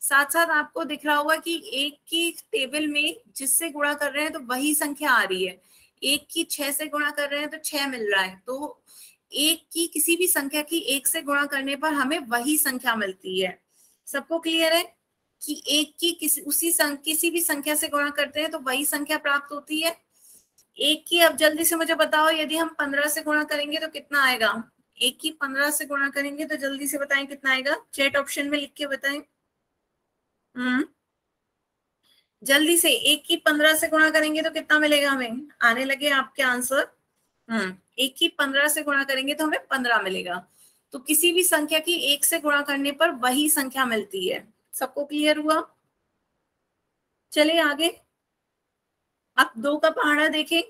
साथ साथ आपको दिख रहा होगा कि 1 की टेबल में जिससे गुणा कर रहे हैं तो वही संख्या आ रही है। 1 की 6 से गुणा कर रहे हैं तो 6 मिल रहा है। तो 1 की किसी भी संख्या की 1 से गुणा करने पर हमें वही संख्या मिलती है। सबको क्लियर है कि 1 की किसी भी संख्या से गुणा करते हैं तो वही संख्या प्राप्त होती है। 1 की, अब जल्दी से मुझे बताओ, यदि हम 15 से गुणा करेंगे तो कितना आएगा? 1 की 15 से गुणा करेंगे तो जल्दी से बताएं कितना आएगा? चैट ऑप्शन में लिख के बताएं। जल्दी से 1 की 15 से गुणा करेंगे तो कितना मिलेगा हमें? आने लगे आपके आंसर। 1 की 15 से गुणा करेंगे तो हमें 15 मिलेगा। तो किसी भी संख्या की 1 से गुणा करने पर वही संख्या मिलती है। सबको क्लियर हुआ? चलिए आगे। अब 2 का पहाड़ा देखें।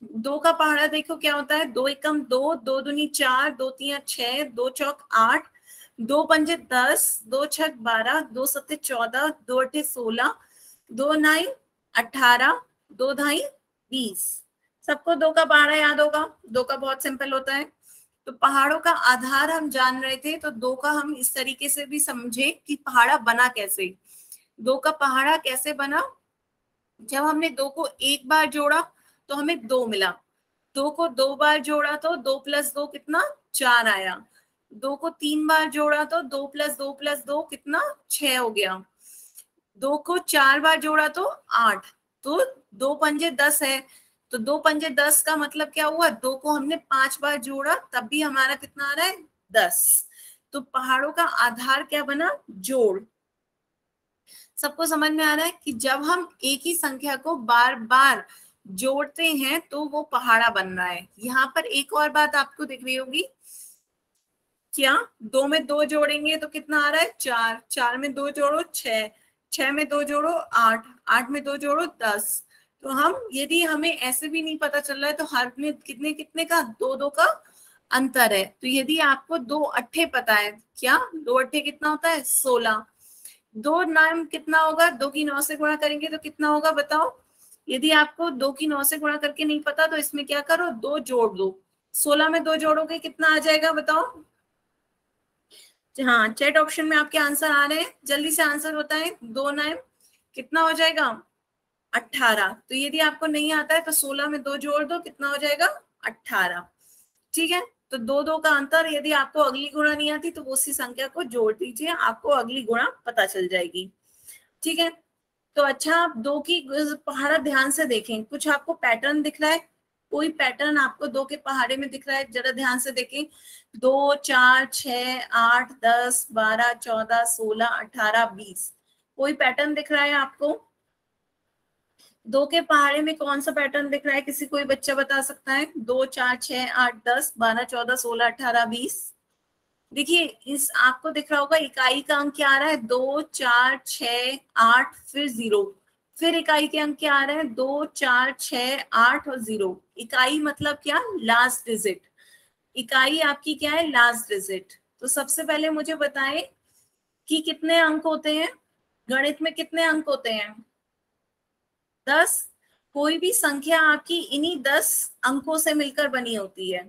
2 का पहाड़ा देखो क्या होता है। 2 एकम 2, 2 दूनी 4, 2 तिया 6, 2 चौक 8, 2 पंजे 10, 2 छक 12, 2 सत्ते 14, 2 अट्ठे 16, 2 नाई 18, 2 धाई 20। सबको 2 का पहाड़ा याद होगा। 2 का बहुत सिंपल होता है। तो पहाड़ों का आधार हम जान रहे थे, तो 2 का हम इस तरीके से भी समझे कि पहाड़ा बना कैसे। 2 का पहाड़ा कैसे बना? जब हमने 2 को एक बार जोड़ा तो हमें 2 मिला। 2 को 2 बार जोड़ा तो 2 + 2 कितना? 4 आया। 2 को 3 बार जोड़ा तो 2 + 2 + 2 कितना? 6 हो गया। 2 को 4 बार जोड़ा तो 8। तो 2 पंजे 10 है। तो 2 पंजे 10 का मतलब क्या हुआ? 2 को हमने 5 बार जोड़ा तब भी हमारा कितना आ रहा है? 10। तो पहाड़ों का आधार क्या बना? जोड़। सबको समझ में आ रहा है कि जब हम एक ही संख्या को बार बार जोड़ते हैं तो वो पहाड़ा बन रहा है। यहाँ पर एक और बात आपको दिख रही होगी क्या? 2 में 2 जोड़ेंगे तो कितना आ रहा है? 4। 4 में 2 जोड़ो 6, 6 में 2 जोड़ो 8, 8 में 2 जोड़ो 10। तो हम यदि हमें ऐसे भी नहीं पता चल रहा है तो हर में कितने कितने का? 2 2 का अंतर है। तो यदि आपको 2 अट्ठे पता है, क्या 2 अट्ठे कितना होता है? 16। 2 नाम कितना होगा? 2 की 9 से गुणा करेंगे तो कितना होगा बताओ? यदि आपको 2 की 9 से गुणा करके नहीं पता तो इसमें क्या करो? 2 जोड़ दो। 16 में 2 जोड़ोगे कितना आ जाएगा बताओ? हाँ, चैट ऑप्शन में आपके आंसर आ रहे हैं, जल्दी से आंसर बताएं। 2 नाम कितना हो जाएगा? 18। तो यदि आपको नहीं आता है तो 16 में 2 जोड़ दो, कितना हो जाएगा? 18। ठीक है। तो 2 2 का अंतर, यदि आपको अगली गुणा नहीं आती तो उसी संख्या को जोड़ दीजिए, आपको अगली गुणा पता चल जाएगी। ठीक है। तो अच्छा, आप 2 की पहाड़ा ध्यान से देखें। कुछ आपको पैटर्न दिख रहा है? कोई पैटर्न आपको 2 के पहाड़े में दिख रहा है? जरा ध्यान से देखें। 2 4 6 8 10 12 14 16 18 20। कोई पैटर्न दिख रहा है आपको? 2 के पहाड़े में कौन सा पैटर्न दिख रहा है? किसी कोई बच्चा बता सकता है? 2 4 6 8 10 12 14 16 18 20। देखिए, इस आपको दिख रहा होगा इकाई का अंक क्या आ रहा है? 2 4 6 8 फिर 0। फिर इकाई के अंक क्या आ रहे हैं? 2 4 6 8 और 0। इकाई मतलब क्या? Last digit. इकाई आपकी क्या है? Last digit. तो सबसे पहले मुझे बताएं कि कितने अंक होते हैं गणित में? कितने अंक होते हैं? 10। कोई भी संख्या आपकी इन्हीं 10 अंकों से मिलकर बनी होती है।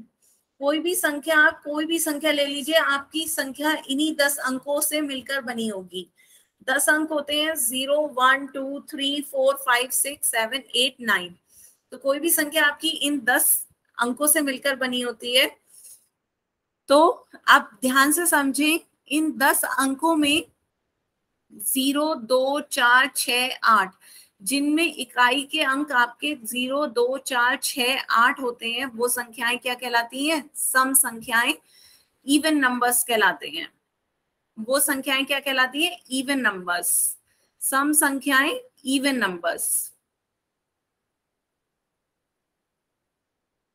कोई भी संख्या, आप कोई भी संख्या ले लीजिए, आपकी संख्या इन्हीं 10 अंकों से मिलकर बनी होगी। 10 अंक होते हैं, 0 1 2 3 4 5 6 7 8 9। तो कोई भी संख्या आपकी इन 10 अंकों से मिलकर बनी होती है। तो आप ध्यान से समझें, इन 10 अंकों में 0 2 4 6 8, जिनमें इकाई के अंक आपके 0 2 4 6 8 होते हैं, वो संख्याएं क्या कहलाती हैं? सम संख्याएं, इवन नंबर्स कहलाते हैं। वो संख्याएं क्या कहलाती हैं? Even numbers. सम संख्याएं, इवन नंबर्स।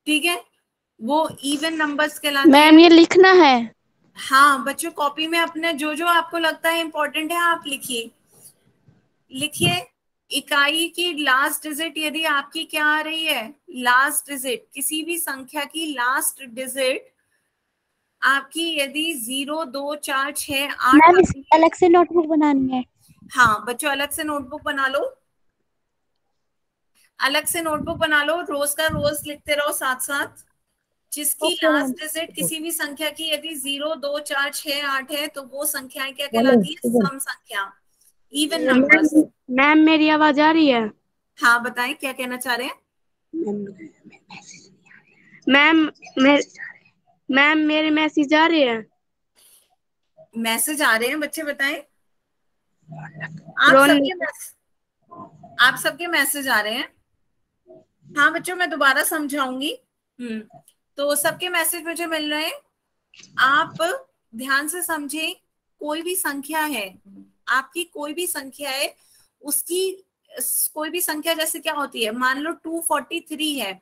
ठीक है, वो इवन नंबर्स कहलाते हैं। मैम ये लिखना है? हाँ बच्चों, कॉपी में अपने जो जो आपको लगता है इंपॉर्टेंट है आप लिखिए। लिखिए, इकाई की लास्ट डिजिट यदि आपकी क्या आ रही है? लास्ट डिजिट, किसी भी संख्या की लास्ट डिजिट आपकी यदि 0 2 4 6 8 मैम इस अलग से नोटबुक बनानी है। हाँ बच्चों, अलग से नोटबुक बना लो। अलग से नोटबुक बना लो, रोज का रोज लिखते रहो साथ साथ। जिसकी ओके मैम। लास्ट डिजिट किसी भी संख्या की यदि 0 2 4 6 8 है तो वो संख्याएं क्या कहलाती है? सम संख्या, इवन नंबर्स। मैम मेरी आवाज आ रही है? हाँ बताएं, क्या कहना चाह रहे हैं? मैम मेरे मैसेज आ रहे हैं? मैसेज आ रहे हैं बच्चे, बताएं। आप सबके मैसेज आ रहे हैं। हाँ बच्चों, मैं दोबारा समझाऊंगी। तो सबके मैसेज मुझे मिल रहे हैं। आप ध्यान से समझें, कोई भी संख्या है आपकी, कोई भी संख्या है, उसकी कोई भी संख्या जैसे क्या होती है, मान लो 243 है,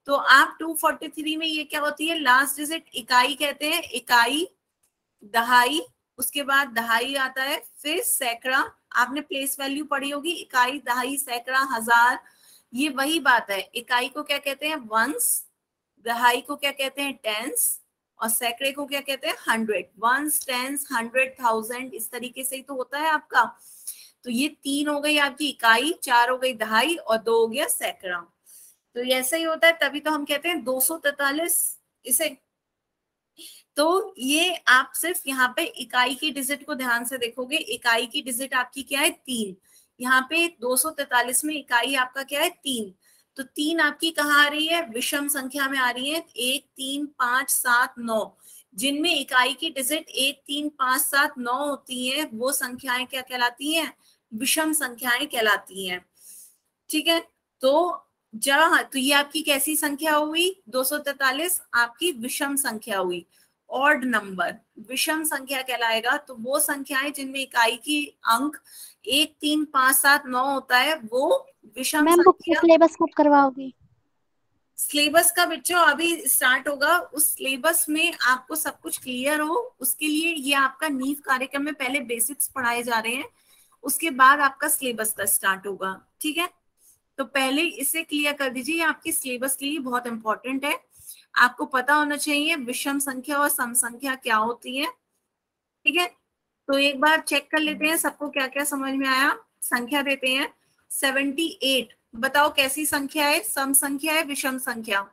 तो आप 243 में ये क्या होती है? लास्ट डिजिट इकाई कहते हैं, इकाई दहाई, उसके बाद दहाई आता है, फिर सैकड़ा। आपने प्लेस वैल्यू पढ़ी होगी, इकाई, दहाई, सैकड़ा, हजार, ये वही बात है। इकाई को क्या कहते हैं? वंस, दहाई को क्या कहते हैं? टेंस, और सैकड़े को क्या कहते हैं? Hundred. Ones, tens, hundred, thousand, इस तरीके से ही तो होता है आपका। तो ये 3 हो गई आपकी इकाई, 4 हो गई दहाई, और 2 हो गया सैकड़ा। तो ऐसा ही होता है, तभी तो हम कहते हैं 243 इसे। तो ये आप सिर्फ यहाँ पे इकाई की डिजिट को ध्यान से देखोगे, इकाई की डिजिट आपकी क्या है? 3। यहाँ पे 243 में इकाई आपका क्या है? 3। तो 3 आपकी कहाँ आ रही है? विषम संख्या में आ रही है। 1, 3, 5, 7, 9, जिनमें इकाई की डिजिट 1, 3, 5, 7, 9 होती है, वो संख्याएं क्या कहलाती हैं? विषम संख्याएं कहलाती हैं। ठीक है, तो जहाँ, तो ये आपकी कैसी संख्या हुई? 243 आपकी विषम संख्या हुई। ऑड नंबर विषम संख्या कहलाएगा। तो वो संख्याएं जिनमें इकाई की अंक 1, 3, 5, 7, 9 होता है, वो विषम मैम बुक का संख्या। सिलेबस कब करवाओगी? सिलेबस का बच्चों अभी स्टार्ट होगा। उस सिलेबस में आपको सब कुछ क्लियर हो, उसके लिए ये आपका नीव कार्यक्रम में पहले बेसिक्स पढ़ाए जा रहे हैं, उसके बाद आपका सिलेबस का स्टार्ट होगा। ठीक है, तो पहले इसे क्लियर कर दीजिए, ये आपकी सिलेबस के लिए बहुत इंपॉर्टेंट है। आपको पता होना चाहिए विषम संख्या और सम संख्या क्या होती है। ठीक है, तो एक बार चेक कर लेते हैं सबको क्या क्या समझ में आया। संख्या देते हैं 78, बताओ कैसी संख्या है? सम संख्या है, विषम संख्या?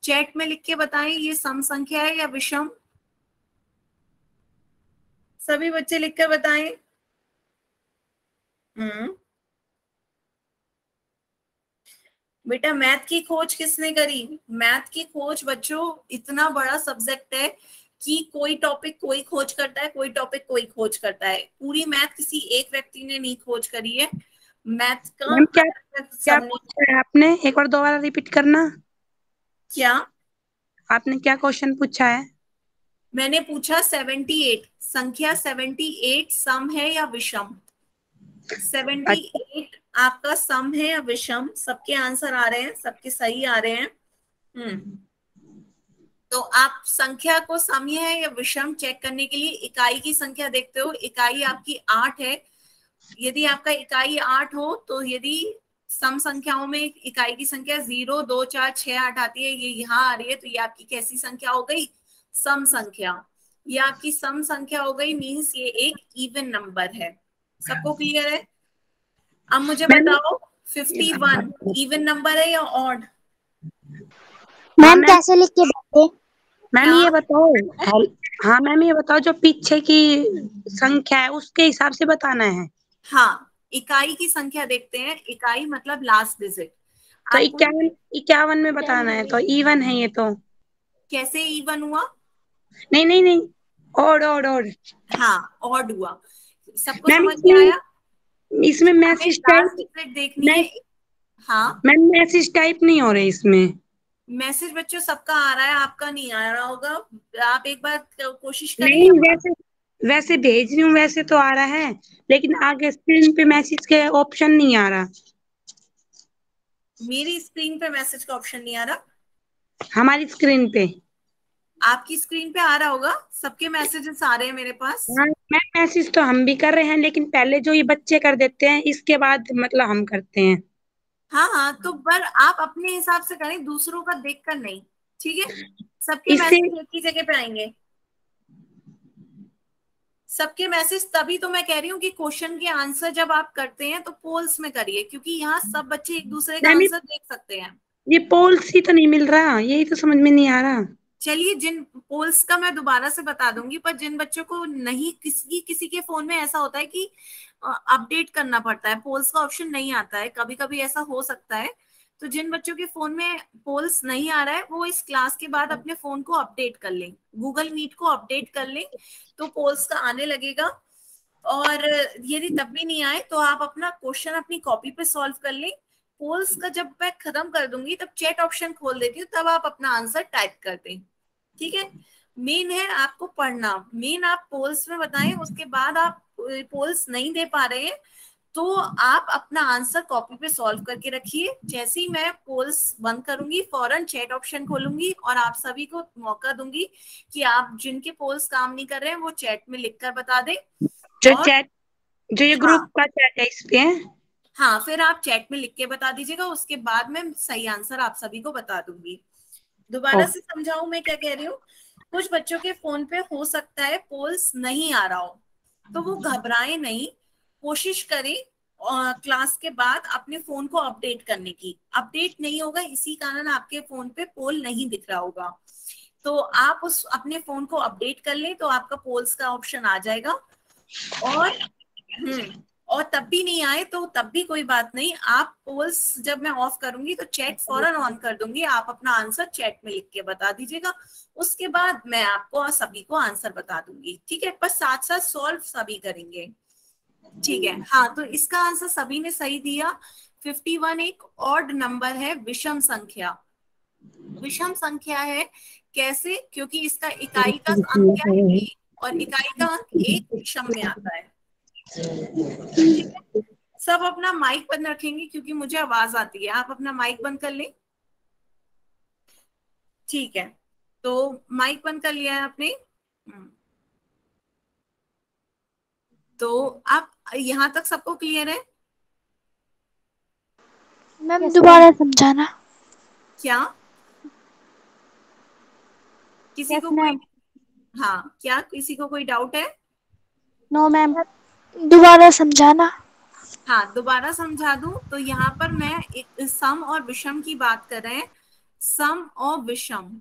चैट में लिख के बताएं, ये सम संख्या है या विषम? सभी बच्चे लिखकर बताएं। बेटा मैथ की खोज किसने करी? मैथ की खोज बच्चों इतना बड़ा सब्जेक्ट है कि कोई टॉपिक कोई खोज करता है, कोई टॉपिक कोई खोज करता है। पूरी मैथ किसी एक व्यक्ति ने नहीं खोज करी है। मैथ का मैम क्या सबने। पूछा है आपने? एक बार दोबारा रिपीट करना। क्या आपने क्या क्वेश्चन पूछा है? मैंने पूछा? 78 संख्या 78 सम है या विषम? 78 आपका सम है या विषम? सबके आंसर आ रहे हैं, सबके सही आ रहे हैं। तो आप संख्या को सम है या विषम चेक करने के लिए इकाई की संख्या देखते हो। इकाई आपकी 8 है। यदि आपका इकाई 8 हो, तो यदि सम संख्याओं में इकाई की संख्या 0, 2, 4, 6, 8 आती है, ये यहाँ आ रही है, तो ये आपकी कैसी संख्या हो गई? सम संख्या। ये आपकी सम संख्या हो गई, मीन्स ये एक इवन नंबर है। सबको क्लियर है? अब मुझे बताओ 51 इवन नंबर है या ऑड? मैम कैसे लिख के भेजे? मैम ये बताओ। हाँ मैम ये बताओ, जो पीछे की संख्या है उसके हिसाब से बताना है। हाँ, इकाई की संख्या देखते हैं। इकाई मतलब लास्ट डिजिट। तो 51 में बताना है, तो इवन है ये तो। कैसे इवन हुआ? नहीं नहीं नहीं, ऑड ऑड ऑड। हाँ, ऑड हुआ। सबको मैम समझ में आया? इसमें मैसेज लास्ट टाइप डिजिट देखनी है। हाँ, मैम मैसेज टाइप नहीं हो रहे इसमें। मैसेज बच्चों सबका आ रहा है, आपका नहीं आ रहा होगा। आप एक बार कोशिश करें। नहीं, वैसे भेज रही हूँ, वैसे तो आ रहा है, लेकिन आगे स्क्रीन पे मैसेज के ऑप्शन नहीं आ रहा। मेरी स्क्रीन पे मैसेज का ऑप्शन नहीं आ रहा? हमारी स्क्रीन पे। आपकी स्क्रीन पे आ रहा होगा, सबके मैसेजेस आ रहे हैं मेरे पास। हाँ मैम मैसेज तो हम भी कर रहे हैं, लेकिन पहले जो ये बच्चे कर देते हैं, इसके बाद मतलब हम करते हैं। हाँ हाँ, तो पर आप अपने हिसाब से करें, दूसरों का देखकर नहीं। ठीक है, सबके इससे मैसेज एक ही जगह पे आएंगे। सबके मैसेज, तभी तो मैं कह रही हूँ कि क्वेश्चन के आंसर जब आप करते हैं तो पोल्स में करिए, क्योंकि यहाँ सब बच्चे एक दूसरे का मैम आंसर देख सकते हैं। ये पोल्स ही तो नहीं मिल रहा, यही तो समझ में नहीं आ रहा। चलिए, जिन पोल्स का मैं दोबारा से बता दूंगी, पर जिन बच्चों को नहीं, किसी के फोन में ऐसा होता है कि अपडेट करना पड़ता है, पोल्स का ऑप्शन नहीं आता है, कभी कभी ऐसा हो सकता है। तो जिन बच्चों के फोन में पोल्स नहीं आ रहा है, वो इस क्लास के बाद अपने फोन को अपडेट कर लें, गूगल मीट को अपडेट कर लें, तो पोल्स का आने लगेगा। और यदि तब भी नहीं आए, तो आप अपना क्वेश्चन अपनी कॉपी पे सॉल्व कर लें। पोल्स का जब मैं खत्म कर दूंगी, तब चैट ऑप्शन खोल देती हूँ, तब आप अपना आंसर टाइप कर दें। ठीक है, मेन है आपको पढ़ना। मेन आप पोल्स में बताएं, उसके बाद आप पोल्स नहीं दे पा रहे हैं तो आप अपना आंसर कॉपी पे सॉल्व करके रखिए। जैसे ही मैं पोल्स बंद करूंगी फौरन चैट ऑप्शन खोलूंगी और आप सभी को मौका दूंगी कि आप जिनके पोल्स काम नहीं कर रहे हैं वो चैट में लिखकर बता दें। और जो ये ग्रुप का चैट है इस पे है। हाँ, फिर आप चैट में लिख के बता दीजिएगा, उसके बाद मैं सही आंसर आप सभी को बता दूंगी। दोबारा से समझाऊं मैं क्या कह रही हूँ। कुछ बच्चों के फोन पे हो सकता है पोल्स नहीं आ रहा हो, तो वो घबराए नहीं, कोशिश करें क्लास के बाद अपने फोन को अपडेट करने की। अपडेट नहीं होगा, इसी कारण आपके फोन पे पोल नहीं दिख रहा होगा। तो आप उस अपने फोन को अपडेट कर लें तो आपका पोल्स का ऑप्शन आ जाएगा। और तब भी नहीं आए तो तब भी कोई बात नहीं, आप पोल्स जब मैं ऑफ करूंगी तो चैट फौरन ऑन कर दूंगी, आप अपना आंसर चैट में लिख के बता दीजिएगा। उसके बाद मैं आपको और सभी को आंसर बता दूंगी, ठीक है। पर साथ साथ सॉल्व सभी करेंगे, ठीक है। हाँ, तो इसका आंसर सभी ने सही दिया। 51 एक ऑड नंबर है, विषम संख्या। विषम संख्या है कैसे? क्योंकि इसका इकाई का अंक क्या है? 1, और इकाई का अंक 1 विषम में आता है, ठीक है। सब अपना माइक बंद रखेंगे क्योंकि मुझे आवाज आती है। आप अपना माइक बंद कर लें, ठीक है। तो माइक बंद कर लिया है आपने। तो आप यहां तक सबको क्लियर है? मैम दोबारा समझाना। क्या किसी को कोई, हाँ, क्या किसी को कोई डाउट है? नो मैम, दोबारा समझाना। हाँ, दोबारा समझा दूं तो यहाँ पर मैं एक सम और विषम की बात कर रहे हैं। सम और विषम,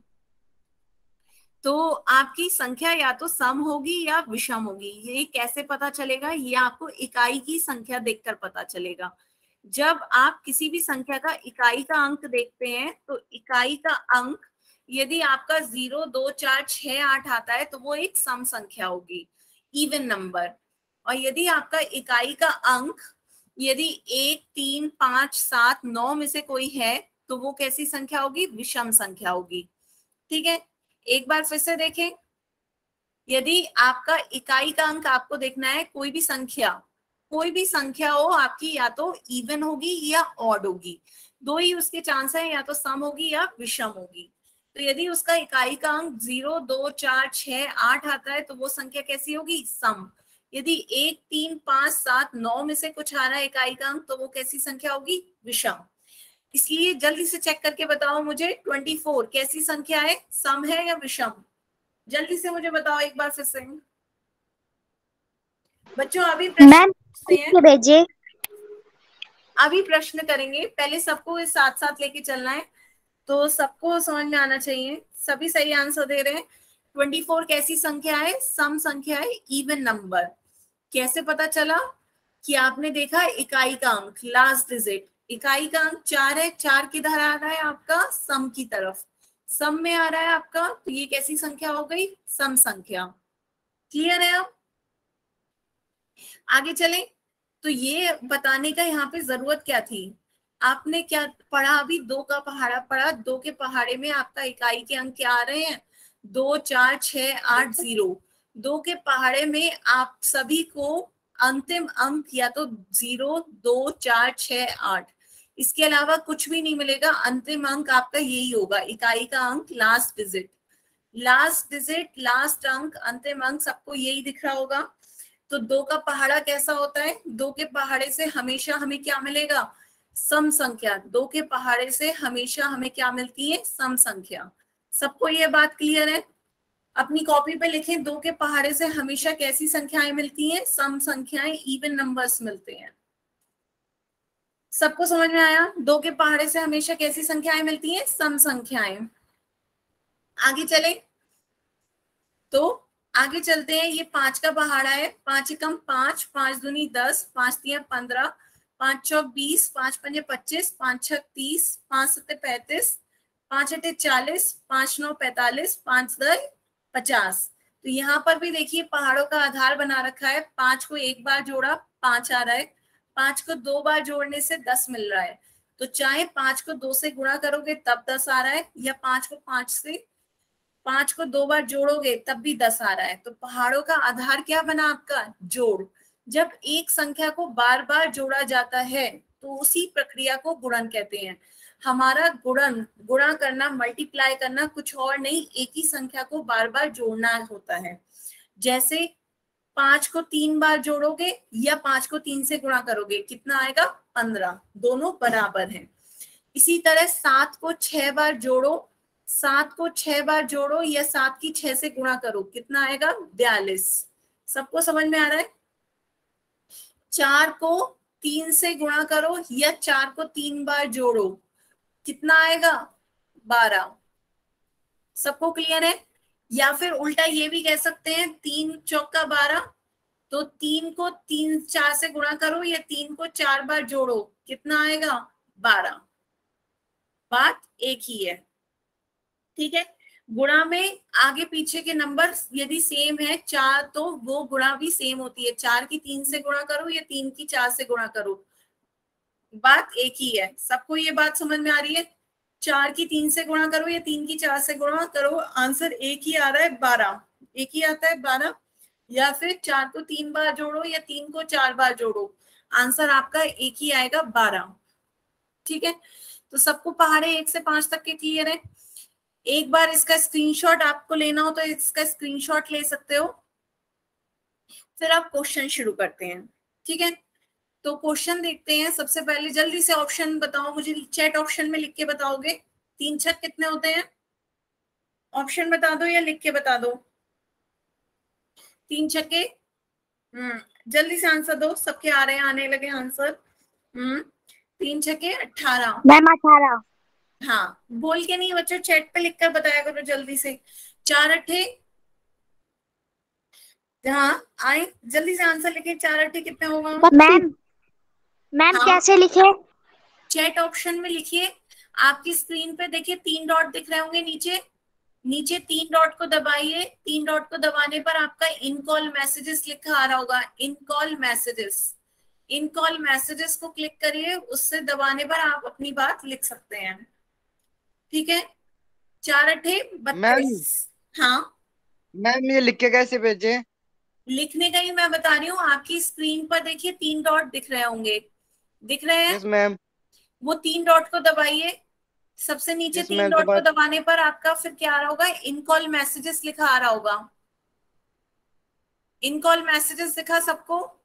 तो आपकी संख्या या तो सम होगी या विषम होगी। ये कैसे पता चलेगा? ये आपको इकाई की संख्या देखकर पता चलेगा। जब आप किसी भी संख्या का इकाई का अंक देखते हैं तो इकाई का अंक यदि आपका 0, 2, 4, 6, 8 आता है तो वो एक सम संख्या होगी, इवन नंबर। और यदि आपका इकाई का अंक यदि 1, 3, 5, 7, 9 में से कोई है तो वो कैसी संख्या होगी? विषम संख्या होगी, ठीक है। एक बार फिर से देखें, यदि आपका इकाई का अंक आपको देखना है, कोई भी संख्या हो आपकी, या तो इवन होगी या ऑड होगी, दो ही उसके चांस है, या तो सम होगी या विषम होगी। तो यदि उसका इकाई का अंक 0, 2, 4, 6, 8 आता है तो वो संख्या कैसी होगी? सम। यदि 1, 3, 5, 7, 9 में से कुछ आ रहा है इकाई का अंक तो वो कैसी संख्या होगी? विषम। इसलिए जल्दी से चेक करके बताओ मुझे, 24 कैसी संख्या है? सम है या विषम? जल्दी से मुझे बताओ एक बार फिर से। बच्चों अभी प्रश्न भेजिए। अभी प्रश्न करेंगे, पहले सबको इस साथ साथ लेके चलना है तो सबको समझ में आना चाहिए। सभी सही आंसर दे रहे हैं। 24 कैसी संख्या है? सम संख्या है, इवन नंबर। कैसे पता चला? कि आपने देखा इकाई का अंक, लास्ट डिजिट, इकाई का अंक 4 है, 4 किधर आ रहा है आपका? सम की तरफ, सम में आ रहा है आपका, तो ये कैसी संख्या हो गई? सम संख्या। क्लियर है? अब आगे चलें। तो ये बताने का यहाँ पे जरूरत क्या थी? आपने क्या पढ़ा? अभी 2 का पहाड़ा पढ़ा। 2 के पहाड़े में आपका इकाई के अंक क्या आ रहे हैं? 2, 4, 6, 8, 0। 2 के पहाड़े में आप सभी को अंतिम अंक या तो 0, 2, 4, 6, 8, इसके अलावा कुछ भी नहीं मिलेगा। अंतिम अंक आपका यही होगा, इकाई का अंक, लास्ट डिजिट, लास्ट अंक, अंतिम अंक, सबको यही दिख रहा होगा। तो 2 का पहाड़ा कैसा होता है? 2 के पहाड़े से हमेशा हमें क्या मिलेगा? सम संख्या। 2 के पहाड़े से हमेशा हमें क्या मिलती है? सम संख्या। सबको ये बात क्लियर है? अपनी कॉपी पे लिखें, 2 के पहाड़े से हमेशा कैसी संख्याएं मिलती हैं? सम संख्याएं, इवन नंबर्स मिलते हैं। सबको समझ में आया? 2 के पहाड़े से हमेशा कैसी संख्याएं मिलती हैं? सम संख्याएं। आगे चले तो आगे चलते हैं। ये 5 का पहाड़ा है। 5 एकम 5, 5 दूनी 10, 5 तिया 15, 5 चौक 20, 5 पंजे 25, 5 छक 30, 5 सत्ते 35, 5 अट्ठे 40, 5 9 45, 5 10 50। तो यहाँ पर भी देखिए पहाड़ों का आधार बना रखा है। 5 को एक बार जोड़ा 5 आ रहा है, 5 को 2 बार जोड़ने से 10 मिल रहा है। तो चाहे 5 को 2 से गुणा करोगे तब 10 आ रहा है, या 5 को 5 को 2 बार जोड़ोगे तब भी 10 आ रहा है। तो पहाड़ों का आधार क्या बना आपका? जोड़। जब एक संख्या को बार बार जोड़ा जाता है तो उसी प्रक्रिया को गुणन कहते हैं। हमारा गुणा करना, मल्टीप्लाई करना कुछ और नहीं, एक ही संख्या को बार बार जोड़ना होता है। जैसे 5 को 3 बार जोड़ोगे या 5 को 3 से गुणा करोगे, कितना आएगा? 15, दोनों बराबर हैं। इसी तरह 7 को 6 बार जोड़ो, 7 को 6 बार जोड़ो या 7 की 6 से गुणा करो, कितना आएगा? 42। सबको समझ में आ रहा है? 4 को 3 से गुणा करो या 4 को 3 बार जोड़ो, कितना आएगा? 12। सबको क्लियर है? या फिर उल्टा ये भी कह सकते हैं, 3 चौका 12, तो 3 को 3 4 से गुणा करो या 3 को 4 बार जोड़ो, कितना आएगा? 12। बात एक ही है, ठीक है। गुणा में आगे पीछे के नंबर यदि सेम है 4, तो वो गुणा भी सेम होती है। 4 की 3 से गुणा करो या 3 की 4 से गुणा करो, बात एक ही है। सबको ये बात समझ में आ रही है? 4 की 3 से गुणा करो या 3 की 4 से गुणा करो, आंसर एक ही आ रहा है, 12। एक ही आता है 12। या फिर 4 को 3 बार जोड़ो या 3 को 4 बार जोड़ो, आंसर आपका एक ही आएगा, 12। ठीक है, तो सबको पहाड़े 1 से 5 तक के क्लियर है? एक बार इसका स्क्रीनशॉट आपको लेना हो तो इसका स्क्रीनशॉट ले सकते हो। फिर आप क्वेश्चन शुरू करते हैं, ठीक है। तो क्वेश्चन देखते हैं। सबसे पहले जल्दी से ऑप्शन बताओ मुझे, चैट ऑप्शन में लिख के बताओगे 3 छक कितने होते हैं? ऑप्शन बता दो या लिख के बता दो। 3 छक्के, जल्दी से आंसर दो, सबके आ रहे हैं, आने लगे आंसर। 3 छक्के 18। मैम 18। हाँ, बोल के नहीं बच्चों, चैट पे लिखकर बताया करो जल्दी से। 4 अट्ठे, हाँ आए जल्दी से आंसर लिखे। 4 अट्ठे कितने होगा? मैम हाँ। कैसे लिखे? चैट ऑप्शन में लिखिए। आपकी स्क्रीन पे देखिए 3 डॉट दिख रहे होंगे नीचे, नीचे 3 डॉट को दबाइए। 3 डॉट को दबाने पर आपका इन कॉल मैसेजेस लिखा आ रहा होगा, इन कॉल मैसेजेस। इन कॉल मैसेजेस को क्लिक करिए, उससे दबाने पर आप अपनी बात लिख सकते हैं, ठीक है। 4 अट्ठे 32। हाँ मैम ये लिख के कैसे भेजे? लिखने का ही मैं बता रही हूँ। आपकी स्क्रीन पर देखिए 3 डॉट दिख रहे होंगे, दिख रहे हैं? Yes ma'am. वो 3 डॉट को दबाइए, सबसे नीचे 3 डॉट को दबाने पर आपका फिर क्या आ रहा होगा? इन कॉल मैसेजेस लिखा आ रहा होगा। इन कॉल मैसेजेस दिखा सबको?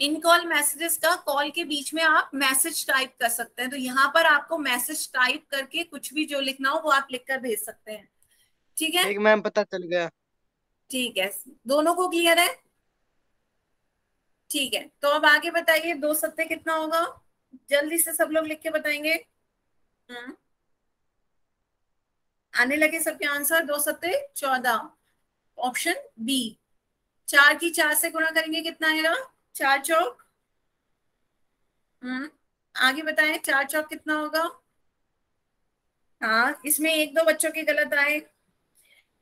इन कॉल मैसेजेस का कॉल के बीच में आप मैसेज टाइप कर सकते हैं, तो यहाँ पर आपको मैसेज टाइप करके कुछ भी जो लिखना हो वो आप लिखकर भेज सकते हैं, ठीक है। ठीक मैम, पता चल गया। ठीक है, दोनों को क्लियर है? ठीक है, तो अब आगे बताइए 2 सत्ते कितना होगा? जल्दी से सब लोग लिख के बताएंगे। आने लगे सबके आंसर। 2 सत्ते 14, ऑप्शन बी। 4 की 4 से गुणा करेंगे कितना आएगा? 4 चौक। आगे बताएं 4 चौक कितना होगा? हाँ, इसमें 1-2 बच्चों के गलत आए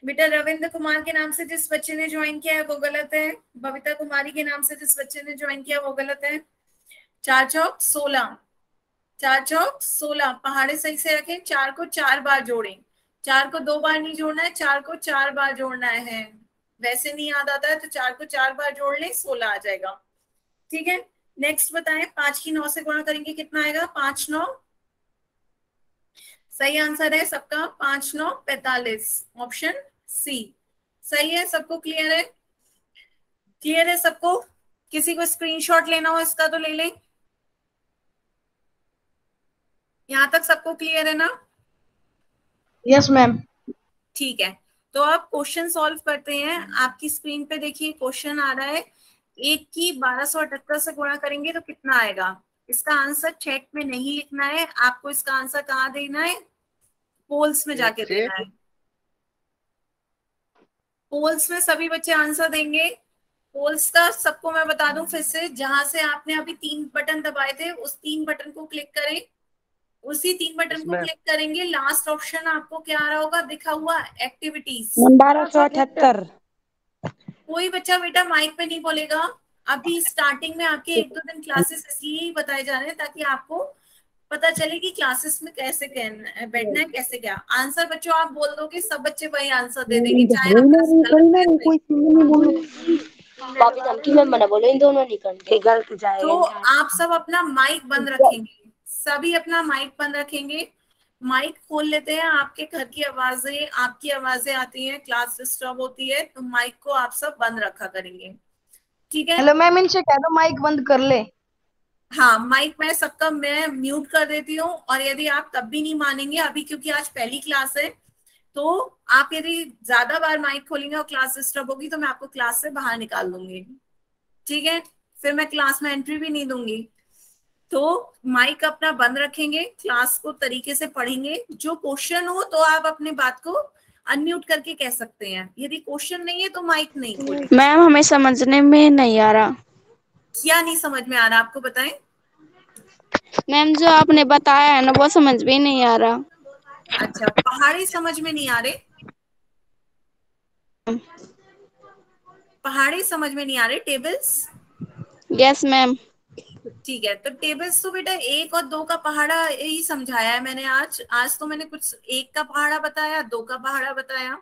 बेटा। रविंद्र कुमार के नाम से जिस बच्चे ने ज्वाइन किया है वो गलत है। बबीता कुमारी के नाम से जिस बच्चे ने ज्वाइन किया वो गलत है। 4 चौक 16, 4 चौक 16। पहाड़े सही से रखें। 4 को 4 बार जोड़ें। 4 को 2 बार नहीं जोड़ना है, 4 को 4 बार जोड़ना है। वैसे नहीं याद आता है तो 4 को 4 बार जोड़ लें, 16 आ जाएगा, ठीक है। नेक्स्ट बताएं 5 की 9 से गुणा करेंगे कितना आएगा? 5 9, सही आंसर है सबका। 5 9 45, ऑप्शन सी सही है। सबको क्लियर है? क्लियर है सबको? किसी को स्क्रीनशॉट लेना हो इसका तो ले लें। यहां तक सबको क्लियर है ना? Yes ma'am. ठीक है, तो अब क्वेश्चन सॉल्व करते हैं। आपकी स्क्रीन पे देखिए क्वेश्चन आ रहा है, 1 की 1278 से गुणा करेंगे तो कितना आएगा? इसका आंसर चैट में नहीं लिखना है, आपको इसका आंसर कहाँ देना है? पोल्स में जाके देना है। पोल्स में सभी बच्चे आंसर देंगे। पोल्स का सबको मैं बता दूं फिर से, जहां से आपने अभी 3 बटन दबाए थे उस 3 बटन को क्लिक करें। उसी 3 बटन को क्लिक करेंगे, लास्ट ऑप्शन आपको क्या आ रहा होगा दिखा हुआ? एक्टिविटीज। 1278। कोई बच्चा बेटा माइक पे नहीं बोलेगा। अभी स्टार्टिंग में आपके 1-2 दिन क्लासेस इसलिए ही बताए जा रहे हैं ताकि आपको पता चले कि क्लासेस में कैसे बैठना है, कैसे क्या। आंसर बच्चों आप बोल दोगे, सब बच्चे वही आंसर दे देंगे, चाहे आपका भाभी जान की मैं मना बोले इन दोनों नहीं करने गलत तो जाएगा। आप सब अपना माइक बंद रखेंगे, सभी अपना माइक बंद रखेंगे। माइक खोल लेते हैं, आपके घर की आवाजें, आपकी आवाजें आती हैं, क्लास डिस्टर्ब होती है, तो माइक को आप सब बंद रखा करेंगे, ठीक है। हेलो मैम, इनसे कह दो माइक बंद कर ले। हाँ, माइक मैं सबका मैं म्यूट कर देती हूँ, और यदि आप तब भी नहीं मानेंगे अभी, क्योंकि आज पहली क्लास है, तो आप यदि ज्यादा बार माइक खोलेंगे और क्लास डिस्टर्ब होगी तो मैं आपको क्लास से बाहर निकाल दूंगी, ठीक है। फिर मैं क्लास में एंट्री भी नहीं दूंगी। तो माइक अपना बंद रखेंगे, क्लास को तरीके से पढ़ेंगे। जो क्वेश्चन हो तो आप अपने बात को अनम्यूट करके कह सकते हैं, यदि क्वेश्चन नहीं है तो माइक नहीं खोलें। मैम हमें समझने में नहीं आ रहा। क्या नहीं समझ में आ रहा आपको, बताएं। मैम जो आपने बताया है ना वो समझ में नहीं आ रहा। अच्छा, पहाड़ी समझ में नहीं आ रहे, पहाड़ी समझ में नहीं आ रहे, टेबल्स। Yes ma'am. ठीक है, तो टेबल्स तो बेटा एक और दो का पहाड़ा यही समझाया है मैंने आज। आज तो मैंने कुछ एक का पहाड़ा बताया, दो का पहाड़ा बताया।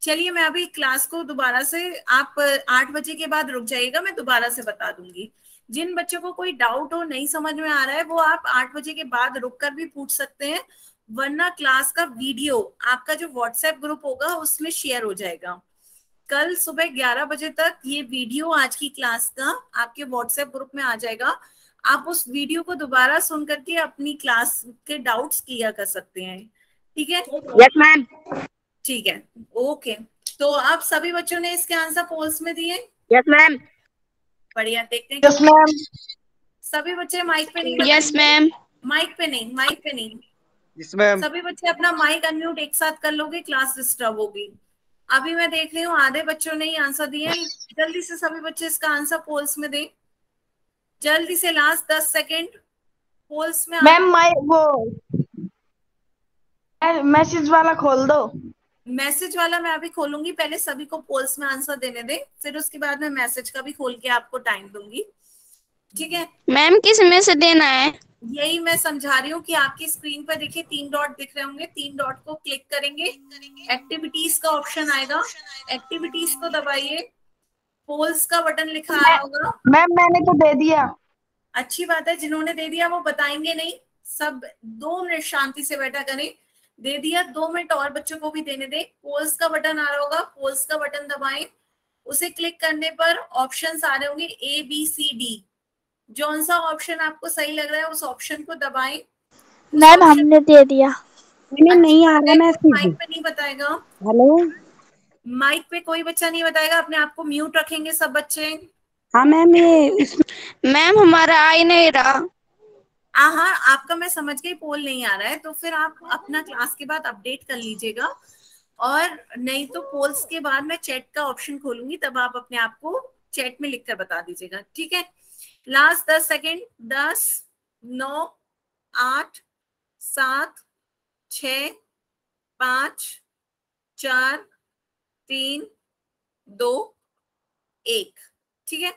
चलिए, मैं अभी क्लास को दोबारा से, आप 8 बजे के बाद रुक जाइएगा, मैं दोबारा से बता दूंगी। जिन बच्चों को कोई डाउट हो, नहीं समझ में आ रहा है, वो आप 8 बजे के बाद रुक कर भी पूछ सकते हैं, वरना क्लास का वीडियो आपका जो व्हाट्सएप ग्रुप होगा उसमें शेयर हो जाएगा। कल सुबह 11 बजे तक ये वीडियो आज की क्लास का आपके व्हाट्सएप ग्रुप में आ जाएगा। आप उस वीडियो को दोबारा सुन करके अपनी क्लास के डाउट्स क्लियर कर सकते हैं, ठीक है। Yes ma'am. ठीक है, ओके। तो आप सभी बच्चों ने इसके आंसर पोल्स में दिए। Yes ma'am. बढ़िया, देखते हैं यस मैम। सभी बच्चे माइक पे नहीं यस बताएंगे। मैम। माइक पे नहीं, माइक पे नहीं। Yes ma'am. सभी बच्चे अपना माइक अनम्यूट एक साथ कर लोगे, क्लास डिस्टर्ब होगी। अभी मैं देख रही हूँ आधे बच्चों ने ही आंसर दिए हैं। जल्दी से सभी बच्चे इसका आंसर पोल्स में दें, जल्दी से, लास्ट 10 सेकेंड पोल्स में। मैम वो मैसेज वाला खोल दो। मैसेज वाला मैं अभी खोलूंगी, पहले सभी को पोल्स में आंसर देने दे, फिर उसके बाद मैं मैसेज का भी खोल के आपको टाइम दूंगी, ठीक है। मैम किस में से देना है? यही मैं समझा रही हूँ कि आपकी स्क्रीन पर देखिए 3 डॉट दिख रहे होंगे, 3 डॉट को क्लिक करेंगे, एक्टिविटीज का ऑप्शन आएगा, एक्टिविटीज को दबाइए, पोल्स का बटन लिखा आ रहा होगा। मैम मैंने तो दे दिया। अच्छी बात है, जिन्होंने दे दिया वो बताएंगे नहीं, सब 2 मिनट शांति से बैठा करें। दे दिया, 2 मिनट और बच्चों को भी देने दें। पोल्स का बटन आ रहा होगा, पोल्स का बटन दबाएं, उसे क्लिक करने पर ऑप्शंस आ रहे होंगे ABCD। जौन सा ऑप्शन आपको सही लग रहा है उस ऑप्शन को दबाएं। मैम हमने दे दिया। मैंने नहीं आ रहा मैसेज। माइक पे नहीं बताएगा, हेलो। माइक पे कोई बच्चा नहीं बताएगा, अपने आप को म्यूट रखेंगे सब बच्चे। हाँ मैम, ये मैम हमारा आ ही नहीं रहा। हाँ, आपका मैं समझ गई, पोल नहीं आ रहा है, तो फिर आप अपना क्लास के बाद अपडेट कर लीजिएगा, और नहीं तो पोल्स के बाद मैं चैट का ऑप्शन खोलूंगी, तब आप अपने आप को चैट में लिखकर बता दीजिएगा, ठीक है। लास्ट 10 सेकेंड, 10, 9, 8, 7, 6, 5, 4, 3, 2, 1, ठीक है।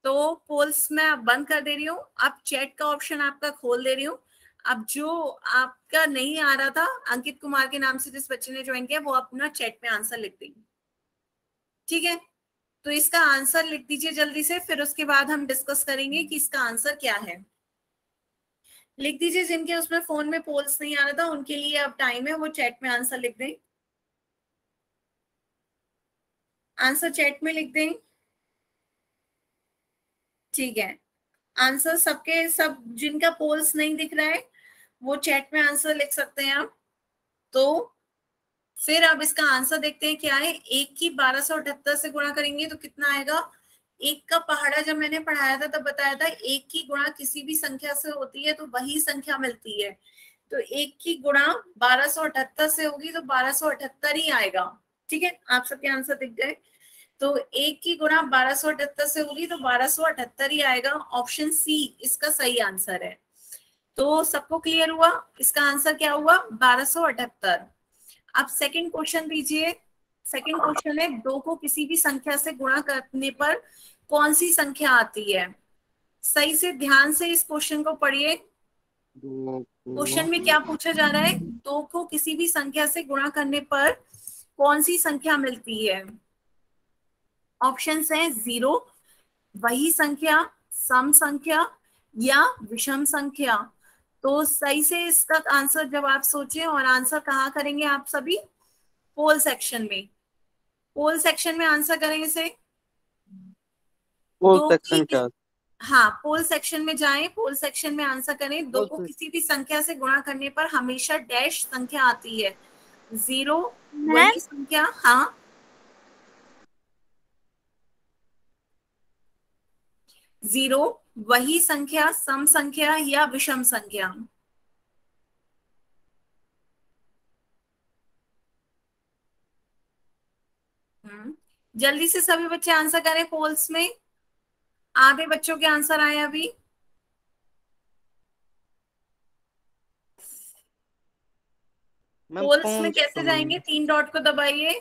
तो पोल्स मैं अब बंद कर दे रही हूँ, अब चैट का ऑप्शन आपका खोल दे रही हूँ। अब जो आपका नहीं आ रहा था, अंकित कुमार के नाम से जिस बच्चे ने ज्वाइन किया, वो अपना चैट में आंसर लिख देंगे, ठीक है। तो इसका आंसर लिख दीजिए जल्दी से, फिर उसके बाद हम डिस्कस करेंगे कि इसका आंसर क्या है। लिख दीजिए, जिनके उसमें फोन में पोल्स नहीं आ रहा था उनके लिए अब टाइम है, वो चैट में आंसर लिख दें, आंसर चैट में लिख दें, ठीक है। आंसर सबके सब, जिनका पोल्स नहीं दिख रहा है वो चैट में आंसर लिख सकते हैं आप। तो फिर अब इसका आंसर देखते हैं क्या है। एक की 1278 से गुणा करेंगे तो कितना आएगा। एक का पहाड़ा जब मैंने पढ़ाया था तब बताया था, एक की गुणा किसी भी संख्या से होती है तो वही संख्या मिलती है। तो एक की गुणा 1278 से होगी तो 1278 ही आएगा, ठीक है। आप सबके आंसर दिख गए। तो एक की गुणा 1278 से होगी तो 1278 ही आएगा। ऑप्शन सी इसका सही आंसर है। तो सबको क्लियर हुआ, इसका आंसर क्या हुआ, 1278। अब सेकंड क्वेश्चन दीजिए। सेकंड क्वेश्चन है, 2 को किसी भी संख्या से गुणा करने पर कौन सी संख्या आती है। सही से ध्यान से इस क्वेश्चन को पढ़िए। क्वेश्चन में क्या पूछा जा रहा है, 2 को किसी भी संख्या से गुणा करने पर कौन सी संख्या मिलती है। ऑप्शंस हैं 0, वही संख्या, सम संख्या या विषम संख्या। तो सही से इसका आंसर जब आप सोचें, और आंसर कहाँ करेंगे आप सभी? पोल सेक्शन में। पोल सेक्शन में आंसर करेंगे इसे। पोल दो सेक्शन की क्या? हाँ, पोल सेक्शन में जाएं, पोल सेक्शन में आंसर करें। दो को पोल किसी भी संख्या से गुणा करने पर हमेशा डैश संख्या आती है। 0 मैम वही संख्या, हाँ 0 वही संख्या, सम संख्या या विषम संख्या। जल्दी से सभी बच्चे आंसर करें पोल्स में। आधे बच्चों के आंसर आए अभी। पोल्स में कैसे जाएंगे? 3 डॉट को दबाइए।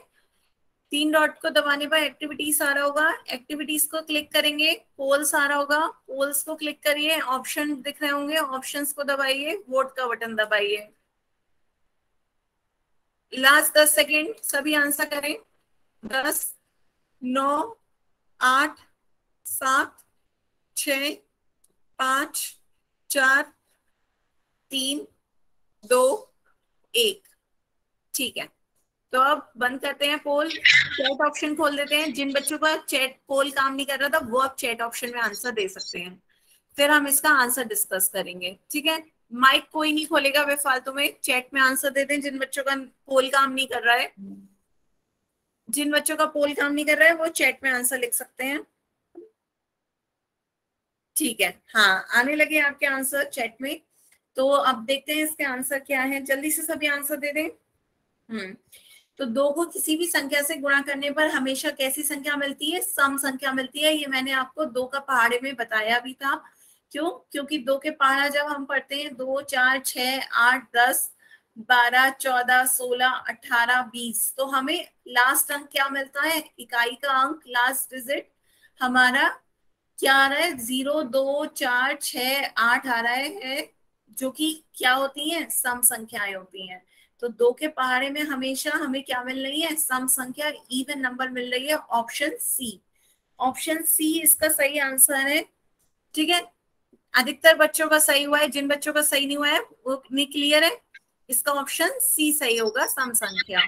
3 डॉट को दबाने पर एक्टिविटीज आ रहा होगा, एक्टिविटीज को क्लिक करेंगे, पोल्स आ रहा होगा, पोल्स को क्लिक करिए, ऑप्शन दिख रहे होंगे, ऑप्शंस को दबाइए, वोट का बटन दबाइए। लास्ट 10 सेकेंड, सभी आंसर करें। 10, 9, 8, 7, 6, 5, 4, 3, 2, 1। ठीक है, तो अब बंद करते हैं पोल, चैट ऑप्शन खोल देते हैं। जिन बच्चों का चैट पोल काम नहीं कर रहा था वो अब चैट ऑप्शन में आंसर दे सकते हैं, फिर हम इसका आंसर डिस्कस करेंगे। ठीक है, माइक कोई नहीं खोलेगा बेफालतू में, चैट में आंसर दे दें। जिन बच्चों का पोल काम नहीं कर रहा है, जिन बच्चों का पोल काम नहीं कर रहा है वो चैट में आंसर लिख सकते हैं। ठीक है, हाँ आने लगे आपके आंसर चैट में। तो अब देखते हैं इसके आंसर क्या है, जल्दी से सभी आंसर दे दें। तो 2 को किसी भी संख्या से गुणा करने पर हमेशा कैसी संख्या मिलती है? सम संख्या मिलती है। ये मैंने आपको 2 का पहाड़े में बताया भी था। क्यों? क्योंकि 2 के पहाड़ा जब हम पढ़ते हैं 2, 4, 6, 8, 10, 12, 14, 16, 18, 20, तो हमें लास्ट अंक क्या मिलता है? इकाई का अंक, लास्ट डिजिट हमारा क्या आ रहा है? 0, 2, 4, 6, 8 आ रहा है, जो कि क्या होती है? सम संख्याएं होती हैं। तो 2 के पहाड़े में हमेशा हमें क्या मिल रही है? सम संख्या, इवन नंबर मिल रही है। ऑप्शन सी, ऑप्शन सी इसका सही आंसर है। ठीक है, अधिकतर बच्चों का सही हुआ है, जिन बच्चों का सही नहीं हुआ है वो नहीं क्लियर है, इसका ऑप्शन सी सही होगा, सम संख्या।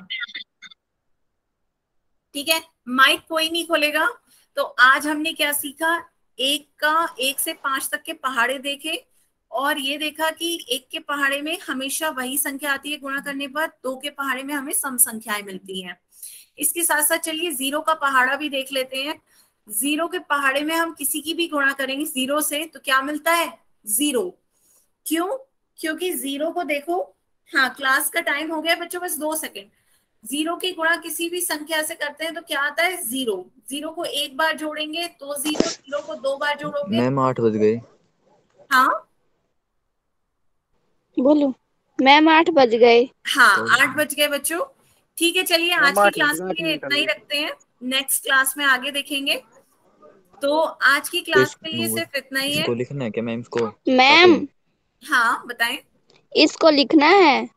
ठीक है, माइक कोई नहीं खोलेगा। तो आज हमने क्या सीखा? 1 से 5 तक के पहाड़े देखे, और ये देखा कि 1 के पहाड़े में हमेशा वही संख्या आती है गुणा करने पर, 2 के पहाड़े में हमें सम संख्याएं मिलती हैं। इसके साथ साथ चलिए 0 का पहाड़ा भी देख लेते हैं। 0 के पहाड़े में हम किसी की भी गुणा करेंगे 0 से तो क्या मिलता है? 0। क्यों? क्योंकि 0 को देखो, हाँ क्लास का टाइम हो गया बच्चों, बस 2 सेकेंड। 0 की गुणा किसी भी संख्या से करते हैं तो क्या आता है? 0। 0 को 1 बार जोड़ेंगे तो 0, 0 को 2 बार जोड़ोगे। मैम 8 बज गए। हाँ बोलो मैम, 8 बज गए। हाँ 8 बज गए बच्चों। ठीक है, चलिए आज की 8 क्लास के लिए इतना ही रखते हैं, नेक्स्ट क्लास में आगे देखेंगे। तो आज की क्लास के लिए सिर्फ इतना ही है। इसको लिखना है क्या मैम? इसको मैम हाँ बताएं। इसको लिखना है।